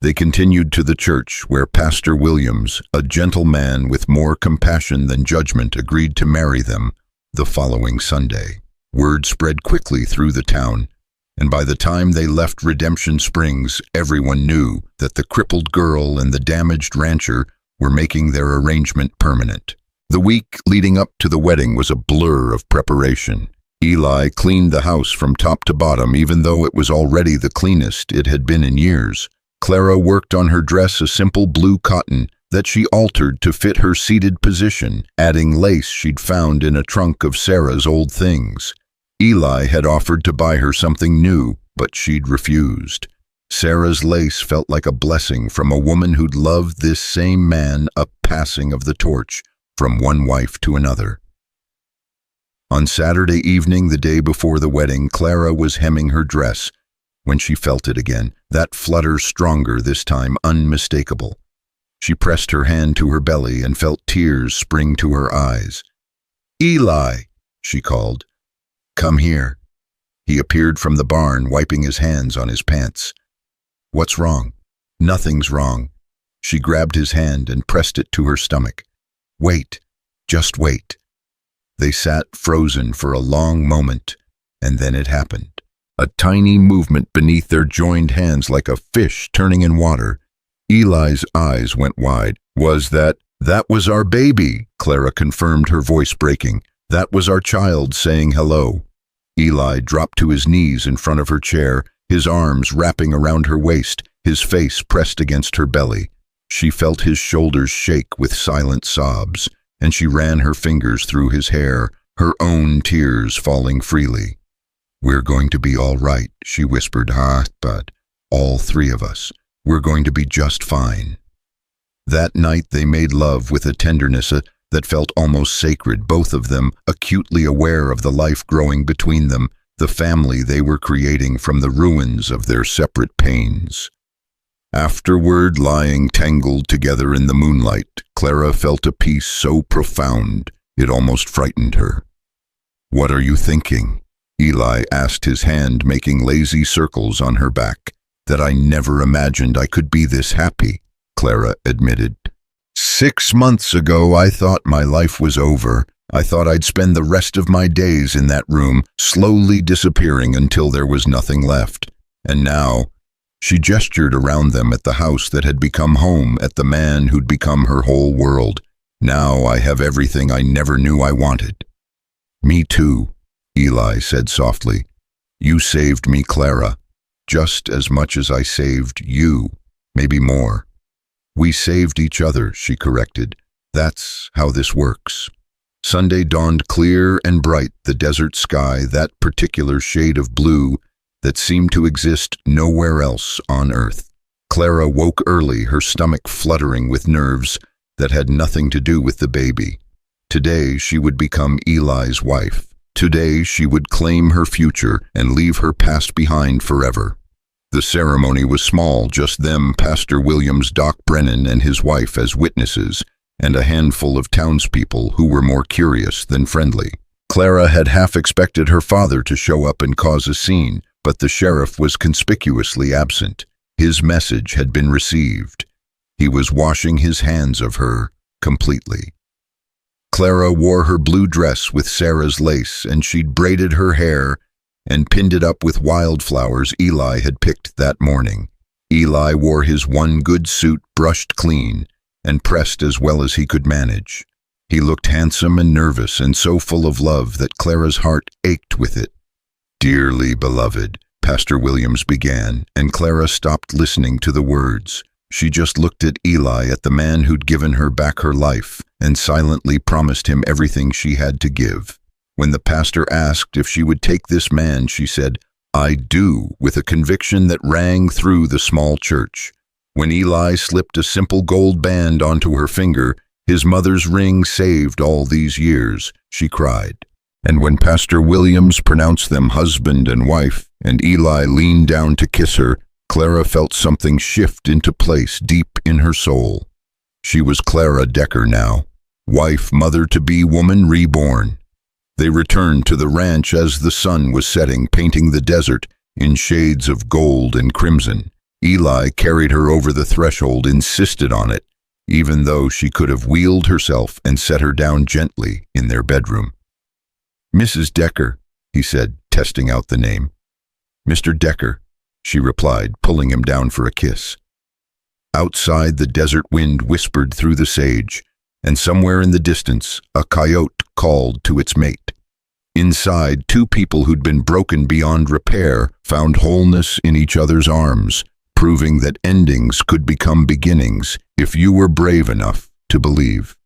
They continued to the church, where Pastor Williams, a gentle man with more compassion than judgment, agreed to marry them the following Sunday. Word spread quickly through the town, and by the time they left Redemption Springs, everyone knew that the crippled girl and the damaged rancher were making their arrangement permanent. The week leading up to the wedding was a blur of preparation. Eli cleaned the house from top to bottom, even though it was already the cleanest it had been in years. Clara worked on her dress, a simple blue cotton that she altered to fit her seated position, adding lace she'd found in a trunk of Sarah's old things. Eli had offered to buy her something new, but she'd refused. Sarah's lace felt like a blessing from a woman who'd loved this same man, a passing of the torch from one wife to another. On Saturday evening, the day before the wedding, Clara was hemming her dress when she felt it again, that flutter stronger this time, unmistakable. She pressed her hand to her belly and felt tears spring to her eyes. "Eli," she called. "Come here." He appeared from the barn, wiping his hands on his pants. "What's wrong?" "Nothing's wrong." She grabbed his hand and pressed it to her stomach. "Wait, just wait." They sat frozen for a long moment, and then it happened. A tiny movement beneath their joined hands, like a fish turning in water. Eli's eyes went wide. That was our baby, Clara confirmed, her voice breaking. That was our child saying hello. Eli dropped to his knees in front of her chair, his arms wrapping around her waist, his face pressed against her belly. She felt his shoulders shake with silent sobs, and she ran her fingers through his hair, her own tears falling freely. "We're going to be all right," she whispered, but all three of us. "We're going to be just fine." That night they made love with a tenderness that felt almost sacred, both of them acutely aware of the life growing between them, the family they were creating from the ruins of their separate pains. Afterward, lying tangled together in the moonlight, Clara felt a peace so profound it almost frightened her. "What are you thinking?" Eli asked, his hand making lazy circles on her back. "That I never imagined I could be this happy," Clara admitted. "6 months ago, I thought my life was over. I thought I'd spend the rest of my days in that room, slowly disappearing until there was nothing left. And now," she gestured around them at the house that had become home, at the man who'd become her whole world. "Now I have everything I never knew I wanted." "Me too," Eli said softly. "You saved me, Clara, just as much as I saved you, maybe more." "We saved each other," she corrected. "That's how this works." Sunday dawned clear and bright, the desert sky, that particular shade of blue that seemed to exist nowhere else on earth. Clara woke early, her stomach fluttering with nerves that had nothing to do with the baby. Today she would become Eli's wife. Today she would claim her future and leave her past behind forever. The ceremony was small, just them, Pastor Williams, Doc Brennan, and his wife as witnesses, and a handful of townspeople who were more curious than friendly. Clara had half expected her father to show up and cause a scene, but the sheriff was conspicuously absent. His message had been received. He was washing his hands of her completely. Clara wore her blue dress with Sarah's lace, and she'd braided her hair and pinned it up with wildflowers Eli had picked that morning. Eli wore his one good suit brushed clean and pressed as well as he could manage. He looked handsome and nervous and so full of love that Clara's heart ached with it. "Dearly beloved," Pastor Williams began, and Clara stopped listening to the words. She just looked at Eli, at the man who'd given her back her life, and silently promised him everything she had to give. When the pastor asked if she would take this man, she said, "I do," with a conviction that rang through the small church. When Eli slipped a simple gold band onto her finger, his mother's ring saved all these years, she cried. And when Pastor Williams pronounced them husband and wife, and Eli leaned down to kiss her, Clara felt something shift into place deep in her soul. She was Clara Decker now, wife, mother-to-be, woman reborn. They returned to the ranch as the sun was setting, painting the desert in shades of gold and crimson. Eli carried her over the threshold, insisted on it, even though she could have wheeled herself and set her down gently in their bedroom. "Mrs. Decker," he said, testing out the name. "Mr. Decker," she replied, pulling him down for a kiss. Outside, the desert wind whispered through the sage, and somewhere in the distance, a coyote called to its mate. Inside, two people who'd been broken beyond repair found wholeness in each other's arms, proving that endings could become beginnings if you were brave enough to believe.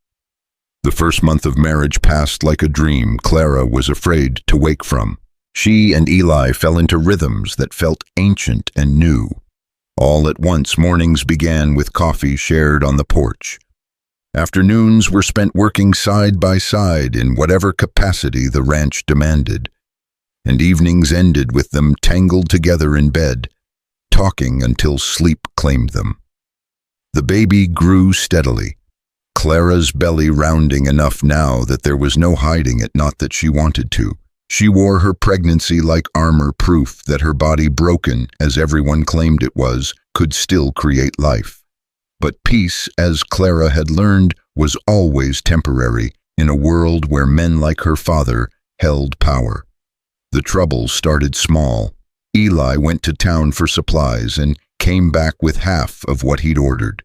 The first month of marriage passed like a dream Clara was afraid to wake from. She and Eli fell into rhythms that felt ancient and new. All at once, mornings began with coffee shared on the porch. Afternoons were spent working side by side in whatever capacity the ranch demanded, and evenings ended with them tangled together in bed, talking until sleep claimed them. The baby grew steadily, Clara's belly rounding enough now that there was no hiding it, not that she wanted to. She wore her pregnancy like armor, proof that her body, broken as everyone claimed it was, could still create life. But peace, as Clara had learned, was always temporary in a world where men like her father held power. The trouble started small. Eli went to town for supplies, and came back with half of what he'd ordered.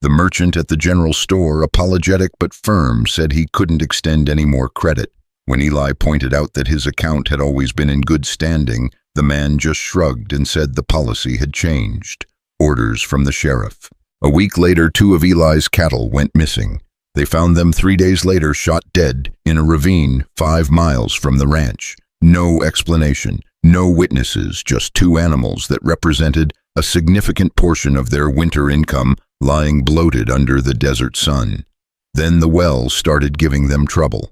The merchant at the general store, apologetic but firm, said he couldn't extend any more credit. When Eli pointed out that his account had always been in good standing, the man just shrugged and said the policy had changed. Orders from the sheriff. A week later, 2 of Eli's cattle went missing. They found them 3 days later shot dead in a ravine 5 miles from the ranch. No explanation, no witnesses, just 2 animals that represented a significant portion of their winter income lying bloated under the desert sun. Then the well started giving them trouble.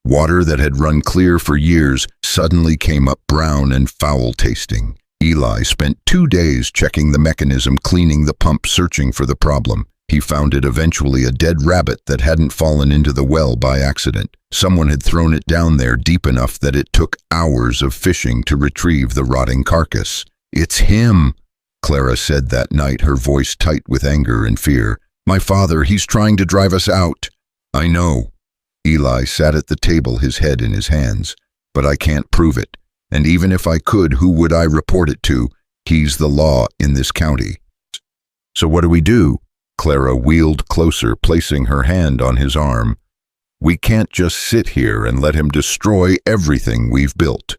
Water that had run clear for years suddenly came up brown and foul-tasting. Eli spent 2 days checking the mechanism, cleaning the pump, searching for the problem. He found it eventually, a dead rabbit that hadn't fallen into the well by accident. Someone had thrown it down there deep enough that it took hours of fishing to retrieve the rotting carcass. "It's him," Clara said that night, her voice tight with anger and fear. "My father, he's trying to drive us out." "I know." Eli sat at the table, his head in his hands. "But I can't prove it. And even if I could, who would I report it to? He's the law in this county." "So what do we do?" Clara wheeled closer, placing her hand on his arm. "We can't just sit here and let him destroy everything we've built."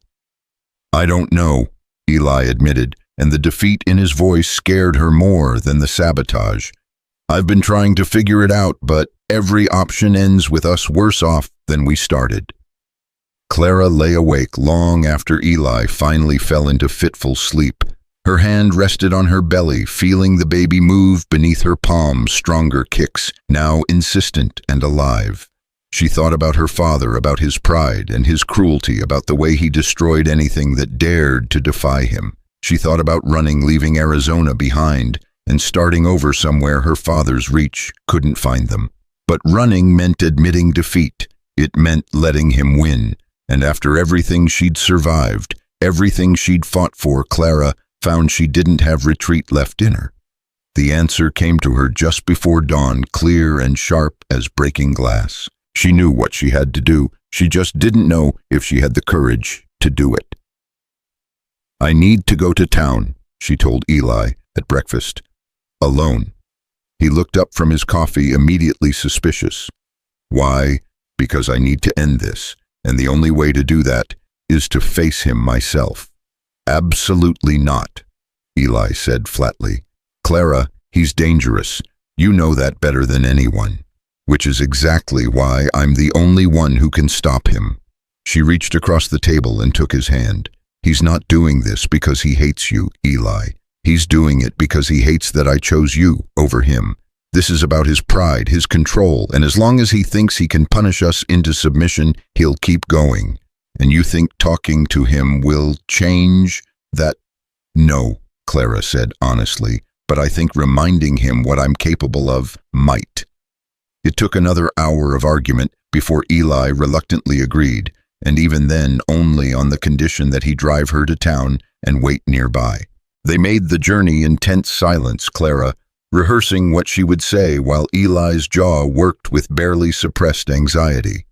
"I don't know," Eli admitted, and the defeat in his voice scared her more than the sabotage. "I've been trying to figure it out, but every option ends with us worse off than we started." Clara lay awake long after Eli finally fell into fitful sleep. Her hand rested on her belly, feeling the baby move beneath her palm, stronger kicks, now insistent and alive. She thought about her father, about his pride and his cruelty, about the way he destroyed anything that dared to defy him. She thought about running, leaving Arizona behind, and starting over somewhere her father's reach couldn't find them. But running meant admitting defeat. It meant letting him win. And after everything she'd survived, everything she'd fought for, Clara found she didn't have retreat left in her. The answer came to her just before dawn, clear and sharp as breaking glass. She knew what she had to do. She just didn't know if she had the courage to do it. "I need to go to town," she told Eli at breakfast. "Alone." He looked up from his coffee, immediately suspicious. "Why?" "Because I need to end this, and the only way to do that is to face him myself." "Absolutely not," Eli said flatly. "Clara, he's dangerous. You know that better than anyone. Which is exactly why I'm the only one who can stop him." She reached across the table and took his hand. "He's not doing this because he hates you, Eli. He's doing it because he hates that I chose you over him. This is about his pride, his control, and as long as he thinks he can punish us into submission, he'll keep going. And you think talking to him will change that?" "No," Clara said honestly, "but I think reminding him what I'm capable of might." It took another hour of argument before Eli reluctantly agreed, and even then only on the condition that he drive her to town and wait nearby. They made the journey in tense silence, Clara rehearsing what she would say while Eli's jaw worked with barely suppressed anxiety.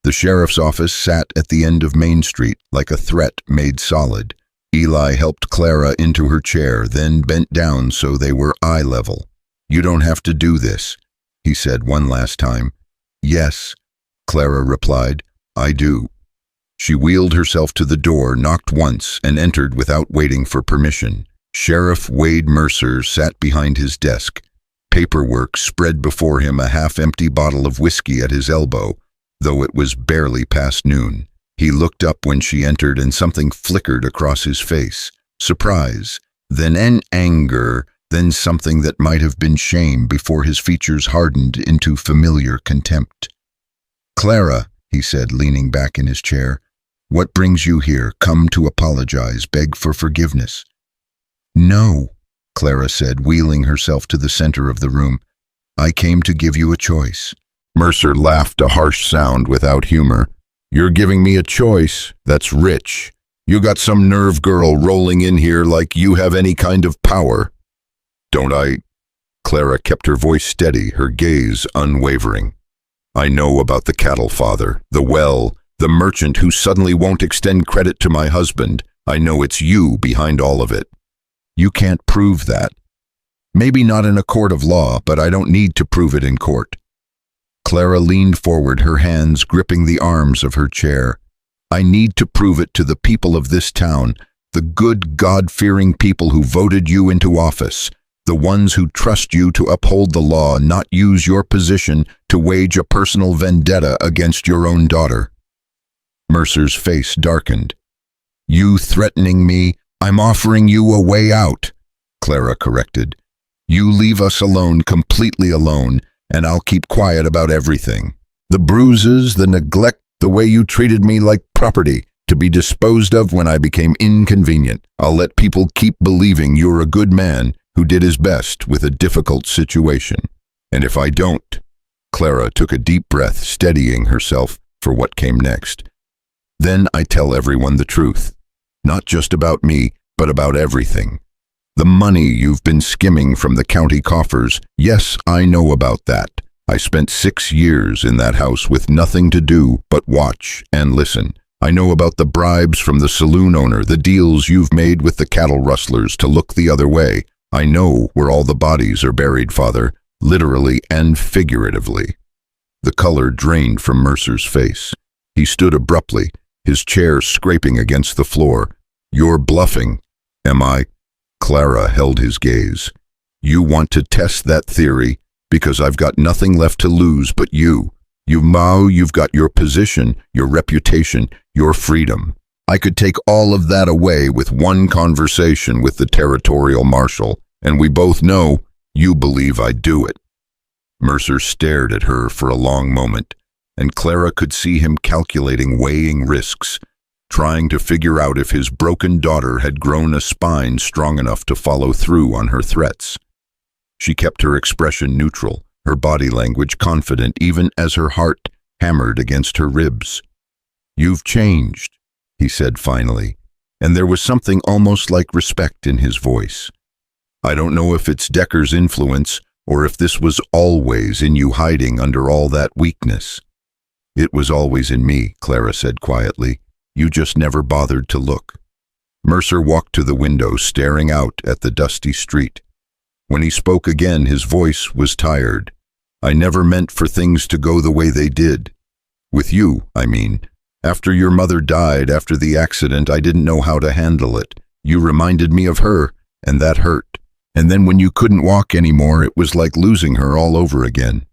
The sheriff's office sat at the end of Main Street like a threat made solid. Eli helped Clara into her chair, then bent down so they were eye level. "You don't have to do this," he said one last time. "Yes," Clara replied, "I do." She wheeled herself to the door, knocked once, and entered without waiting for permission. Sheriff Wade Mercer sat behind his desk. Paperwork spread before him, a half-empty bottle of whiskey at his elbow, though it was barely past noon. He looked up when she entered, and something flickered across his face. Surprise, then anger, then something that might have been shame before his features hardened into familiar contempt. "Clara," he said, leaning back in his chair, "what brings you here? Come to apologize, beg for forgiveness?" "No," Clara said, wheeling herself to the center of the room. "I came to give you a choice." Mercer laughed, a harsh sound without humor. "You're giving me a choice? That's rich. You got some nerve, girl, rolling in here like you have any kind of power." "Don't I?" Clara kept her voice steady, her gaze unwavering. "I know about the cattle father, the well, the merchant who suddenly won't extend credit to my husband. I know it's you behind all of it." "You can't prove that," Maybe not in a court of law, but I don't need to prove it in court. Clara leaned forward, her hands gripping the arms of her chair. I need to prove it to the people of this town, the good, God-fearing people who voted you into office, the ones who trust you to uphold the law, not use your position to wage a personal vendetta against your own daughter. Mercer's face darkened. You threatening me? I'm offering you a way out, Clara corrected. You leave us alone, completely alone, and I'll keep quiet about everything. The bruises, the neglect, the way you treated me like property, to be disposed of when I became inconvenient. I'll let people keep believing you're a good man who did his best with a difficult situation. And if I don't, Clara took a deep breath, steadying herself for what came next. Then I tell everyone the truth, not just about me, but about everything. The money you've been skimming from the county coffers, yes, I know about that. I spent 6 years in that house with nothing to do but watch and listen. I know about the bribes from the saloon owner, the deals you've made with the cattle rustlers to look the other way. I know where all the bodies are buried, Father, literally and figuratively. The color drained from Mercer's face. He stood abruptly, his chair scraping against the floor. You're bluffing, am I? Clara held his gaze. You want to test that theory because I've got nothing left to lose but you. You've got your position, your reputation, your freedom. I could take all of that away with one conversation with the territorial marshal, and we both know you believe I'd do it. Mercer stared at her for a long moment, and Clara could see him calculating, weighing risks, trying to figure out if his broken daughter had grown a spine strong enough to follow through on her threats. She kept her expression neutral, her body language confident, even as her heart hammered against her ribs. You've changed, he said finally, and there was something almost like respect in his voice. I don't know if it's Decker's influence or if this was always in you hiding under all that weakness. It was always in me, Clara said quietly. You just never bothered to look. Mercer walked to the window, staring out at the dusty street. When he spoke again, his voice was tired. I never meant for things to go the way they did. With you, I mean. After your mother died, after the accident, I didn't know how to handle it. You reminded me of her, and that hurt. And then when you couldn't walk anymore, it was like losing her all over again.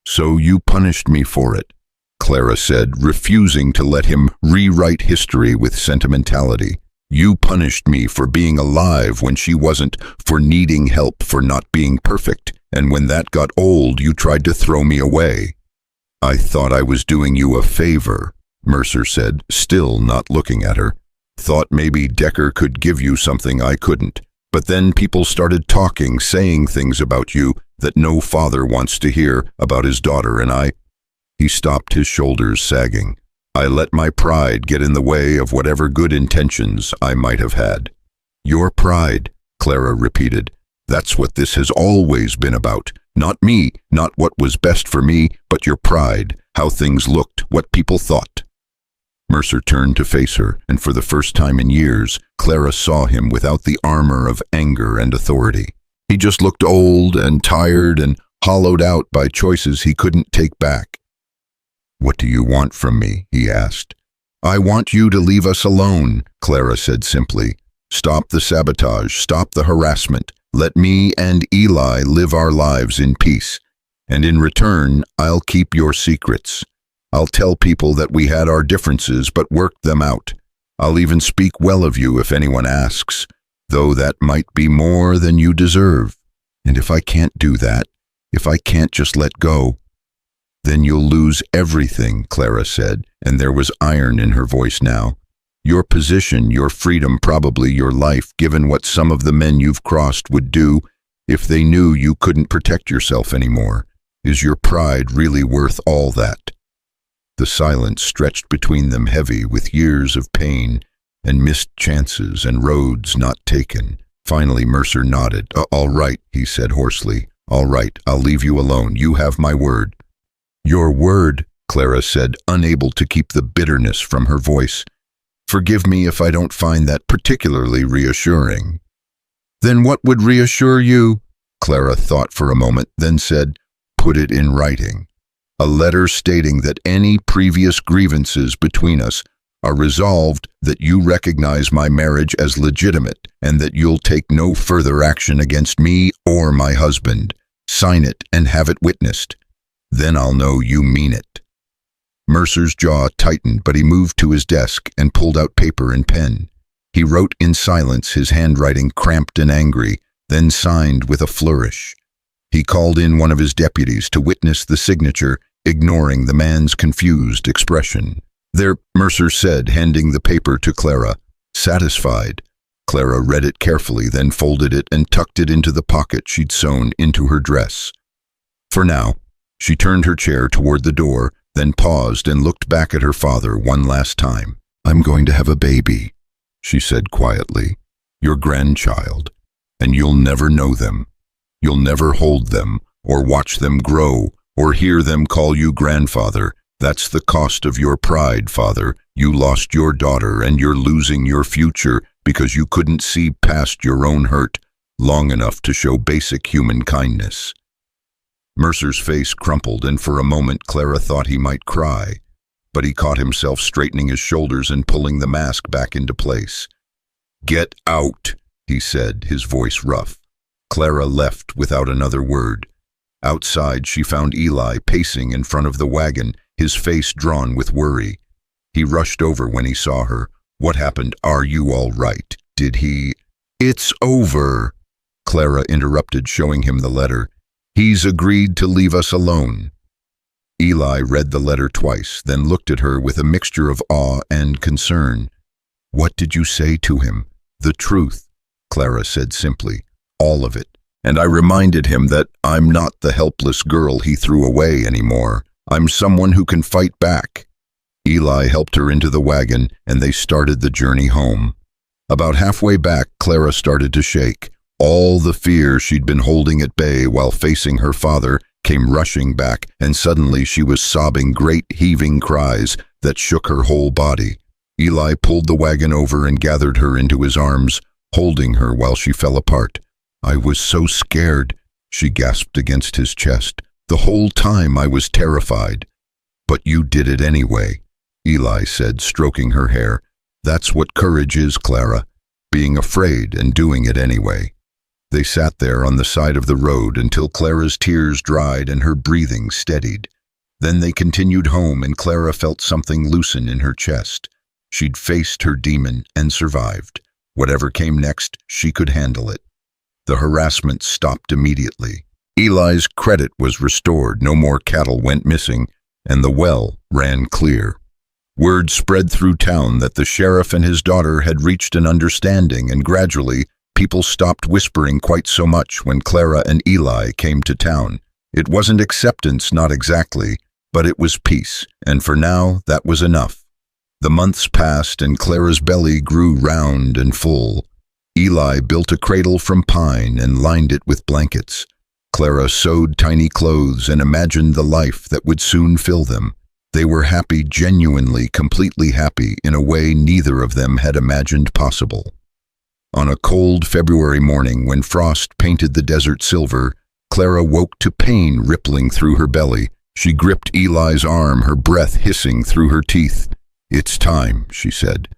So you punished me for it, Clara said, refusing to let him rewrite history with sentimentality. You punished me for being alive when she wasn't, for needing help, for not being perfect, and when that got old, you tried to throw me away. I thought I was doing you a favor, Mercer said, still not looking at her. Thought maybe Decker could give you something I couldn't. But then people started talking, saying things about you that no father wants to hear about his daughter, and I... He stopped, his shoulders sagging. I let my pride get in the way of whatever good intentions I might have had. Your pride, Clara repeated. That's what this has always been about. Not me, not what was best for me, but your pride, how things looked, what people thought. Mercer turned to face her, and for the first time in years, Clara saw him without the armor of anger and authority. He just looked old and tired and hollowed out by choices he couldn't take back. What do you want from me? He asked. I want you to leave us alone, Clara said simply. Stop the sabotage, stop the harassment. Let me and Eli live our lives in peace. And in return, I'll keep your secrets. I'll tell people that we had our differences but worked them out. I'll even speak well of you if anyone asks, though that might be more than you deserve. And if I can't do that, if I can't just let go, then you'll lose everything, Clara said, and there was iron in her voice now. Your position, your freedom, probably your life, given what some of the men you've crossed would do if they knew you couldn't protect yourself anymore. Is your pride really worth all that? The silence stretched between them, heavy with years of pain and missed chances and roads not taken. Finally, Mercer nodded. All right, he said hoarsely. All right, I'll leave you alone. You have my word. Your word, Clara said, unable to keep the bitterness from her voice. Forgive me if I don't find that particularly reassuring. Then what would reassure you? Clara thought for a moment, then said, "Put it in writing. A letter stating that any previous grievances between us are resolved, that you recognize my marriage as legitimate, and that you'll take no further action against me or my husband. Sign it and have it witnessed. Then I'll know you mean it." Mercer's jaw tightened, but he moved to his desk and pulled out paper and pen. He wrote in silence, his handwriting cramped and angry, then signed with a flourish. He called in one of his deputies to witness the signature, ignoring the man's confused expression. "There," Mercer said, handing the paper to Clara. Satisfied, Clara read it carefully, then folded it and tucked it into the pocket she'd sewn into her dress. For now, she turned her chair toward the door, then paused and looked back at her father one last time. "I'm going to have a baby," she said quietly. "Your grandchild. And you'll never know them. You'll never hold them, or watch them grow, or hear them call you grandfather. That's the cost of your pride, father. You lost your daughter, and you're losing your future because you couldn't see past your own hurt long enough to show basic human kindness." Mercer's face crumpled, and for a moment Clara thought he might cry, but he caught himself straightening his shoulders and pulling the mask back into place. "Get out," he said, his voice rough. Clara left without another word. Outside, she found Eli pacing in front of the wagon, his face drawn with worry. He rushed over when he saw her. "What happened? Are you all right? Did he—" "It's over," Clara interrupted, showing him the letter. "He's agreed to leave us alone." Eli read the letter twice, then looked at her with a mixture of awe and concern. "What did you say to him?" "The truth," Clara said simply. "All of it. And I reminded him that I'm not the helpless girl he threw away anymore. I'm someone who can fight back." Eli helped her into the wagon, and they started the journey home. About halfway back, Clara started to shake. All the fear she'd been holding at bay while facing her father came rushing back, and suddenly she was sobbing great heaving cries that shook her whole body. Eli pulled the wagon over and gathered her into his arms, holding her while she fell apart. "I was so scared," she gasped against his chest. "The whole time I was terrified." "But you did it anyway," Eli said, stroking her hair. "That's what courage is, Clara. Being afraid and doing it anyway." They sat there on the side of the road until Clara's tears dried and her breathing steadied. Then they continued home, and Clara felt something loosen in her chest. She'd faced her demon and survived. Whatever came next, she could handle it. The harassment stopped immediately. Eli's credit was restored, no more cattle went missing, and the well ran clear. Word spread through town that the sheriff and his daughter had reached an understanding, and gradually people stopped whispering quite so much when Clara and Eli came to town. It wasn't acceptance, not exactly, but it was peace, and for now that was enough. The months passed, and Clara's belly grew round and full. Eli built a cradle from pine and lined it with blankets. Clara sewed tiny clothes and imagined the life that would soon fill them. They were happy, genuinely, completely happy, in a way neither of them had imagined possible. On a cold February morning, when frost painted the desert silver, Clara woke to pain rippling through her belly. She gripped Eli's arm, her breath hissing through her teeth. "It's time," she said.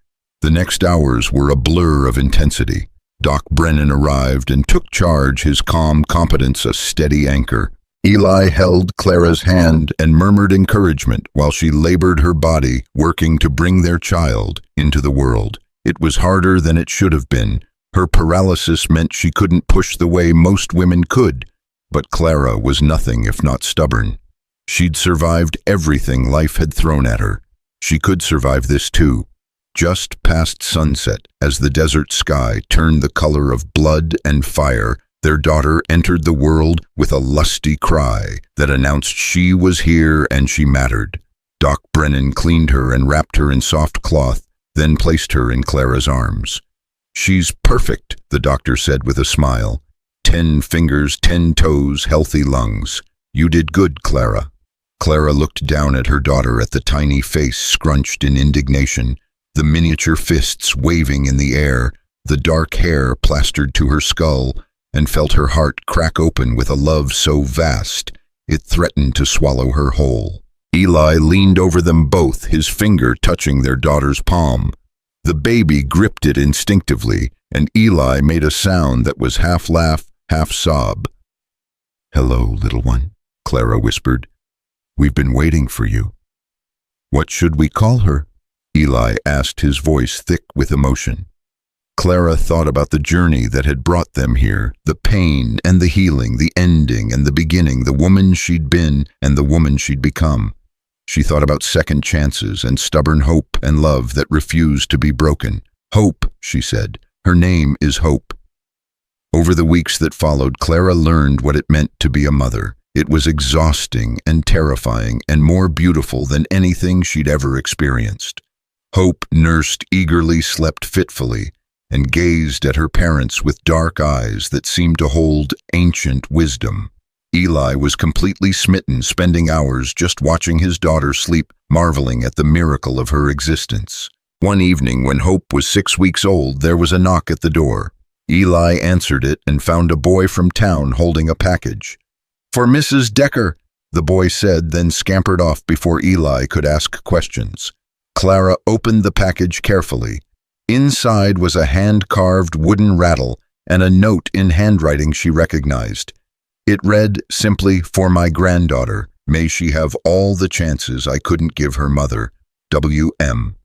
The next hours were a blur of intensity. Doc Brennan arrived and took charge, his calm competence a steady anchor. Eli held Clara's hand and murmured encouragement while she labored her body, working to bring their child into the world. It was harder than it should have been. Her paralysis meant she couldn't push the way most women could, but Clara was nothing if not stubborn. She'd survived everything life had thrown at her. She could survive this too. Just past sunset, as the desert sky turned the color of blood and fire, their daughter entered the world with a lusty cry that announced she was here and she mattered. Doc Brennan cleaned her and wrapped her in soft cloth, then placed her in Clara's arms. "She's perfect," the doctor said with a smile. 10 fingers, 10 toes, healthy lungs. "You did good, Clara." Clara looked down at her daughter, at the tiny face scrunched in indignation, the miniature fists waving in the air, the dark hair plastered to her skull, and felt her heart crack open with a love so vast it threatened to swallow her whole. Eli leaned over them both, his finger touching their daughter's palm. The baby gripped it instinctively, and Eli made a sound that was half laugh, half sob. "Hello, little one," Clara whispered. "We've been waiting for you." "What should we call her?" Eli asked, his voice thick with emotion. Clara thought about the journey that had brought them here, the pain and the healing, the ending and the beginning, the woman she'd been and the woman she'd become. She thought about second chances and stubborn hope and love that refused to be broken. "Hope," she said. "Her name is Hope." Over the weeks that followed, Clara learned what it meant to be a mother. It was exhausting and terrifying and more beautiful than anything she'd ever experienced. Hope nursed eagerly, slept fitfully, and gazed at her parents with dark eyes that seemed to hold ancient wisdom. Eli was completely smitten, spending hours just watching his daughter sleep, marveling at the miracle of her existence. One evening, when Hope was 6 weeks old, there was a knock at the door. Eli answered it and found a boy from town holding a package. "For Mrs. Decker," the boy said, then scampered off before Eli could ask questions. Clara opened the package carefully. Inside was a hand-carved wooden rattle and a note in handwriting she recognized. It read simply, "For my granddaughter, may she have all the chances I couldn't give her mother. W.M."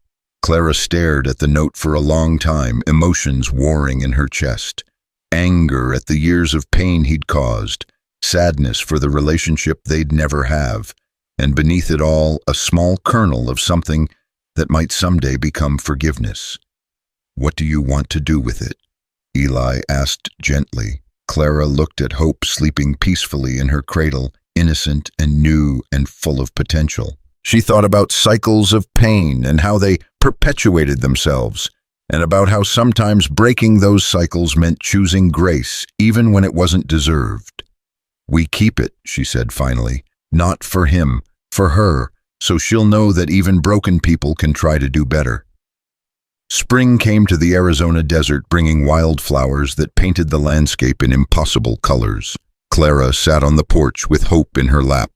Clara stared at the note for a long time, emotions warring in her chest. Anger at the years of pain he'd caused, sadness for the relationship they'd never have, and beneath it all, a small kernel of something that might someday become forgiveness. "What do you want to do with it?" Eli asked gently. Clara looked at Hope sleeping peacefully in her cradle, innocent and new and full of potential. She thought about cycles of pain and how they perpetuated themselves, and about how sometimes breaking those cycles meant choosing grace, even when it wasn't deserved. "We keep it," she said finally, "not for him, for her, so she'll know that even broken people can try to do better." Spring came to the Arizona desert, bringing wildflowers that painted the landscape in impossible colors. Clara sat on the porch with Hope in her lap,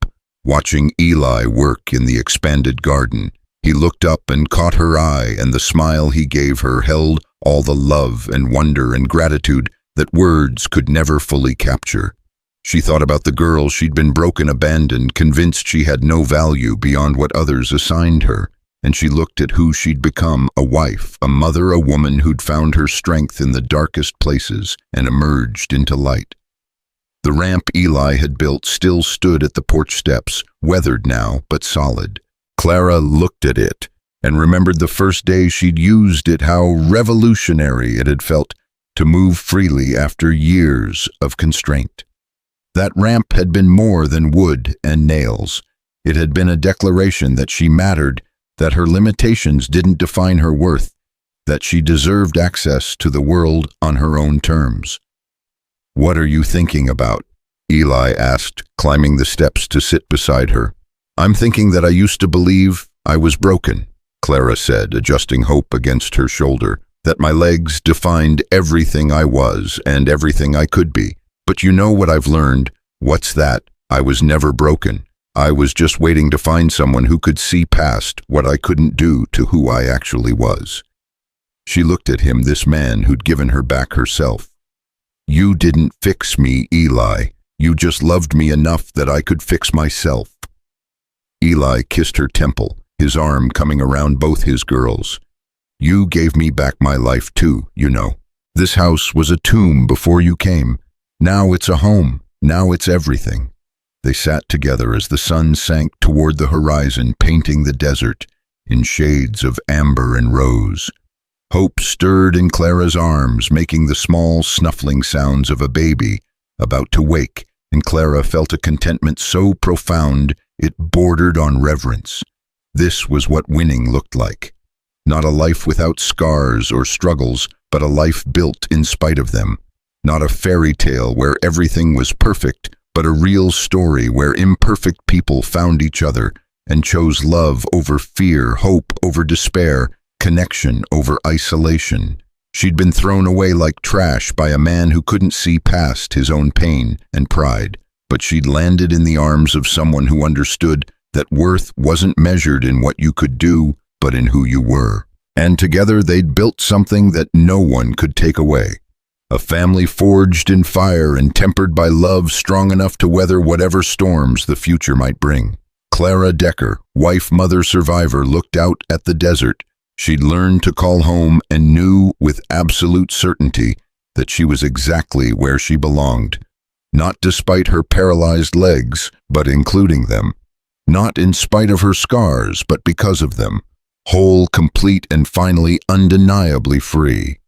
watching Eli work in the expanded garden. He looked up and caught her eye, and the smile he gave her held all the love and wonder and gratitude that words could never fully capture. She thought about the girl she'd been broken, abandoned, convinced she had no value beyond what others assigned her. And she looked at who she'd become, a wife, a mother, a woman who'd found her strength in the darkest places and emerged into light. The ramp Eli had built still stood at the porch steps, weathered now, but solid. Clara looked at it and remembered the first day she'd used it, how revolutionary it had felt to move freely after years of constraint. That ramp had been more than wood and nails. It had been a declaration that she mattered, that her limitations didn't define her worth, that she deserved access to the world on her own terms. "What are you thinking about?" Eli asked, climbing the steps to sit beside her. "I'm thinking that I used to believe I was broken," Clara said, adjusting Hope against her shoulder, "that my legs defined everything I was and everything I could be. But you know what I've learned? What's that? I was never broken. I was just waiting to find someone who could see past what I couldn't do to who I actually was." She looked at him, this man who'd given her back herself. "You didn't fix me, Eli. You just loved me enough that I could fix myself." Eli kissed her temple, his arm coming around both his girls. "You gave me back my life too, you know. This house was a tomb before you came. Now it's a home. Now it's everything." They sat together as the sun sank toward the horizon, painting the desert in shades of amber and rose. Hope stirred in Clara's arms, making the small snuffling sounds of a baby about to wake, and Clara felt a contentment so profound it bordered on reverence. This was what winning looked like. Not a life without scars or struggles, but a life built in spite of them. Not a fairy tale where everything was perfect, but a real story where imperfect people found each other and chose love over fear, hope over despair, connection over isolation. She'd been thrown away like trash by a man who couldn't see past his own pain and pride, but she'd landed in the arms of someone who understood that worth wasn't measured in what you could do, but in who you were. And together they'd built something that no one could take away. A family forged in fire and tempered by love strong enough to weather whatever storms the future might bring. Clara Decker, wife, mother, survivor, looked out at the desert. She'd learned to call home and knew with absolute certainty that she was exactly where she belonged. Not despite her paralyzed legs, but including them. Not in spite of her scars, but because of them. Whole, complete, and finally undeniably free.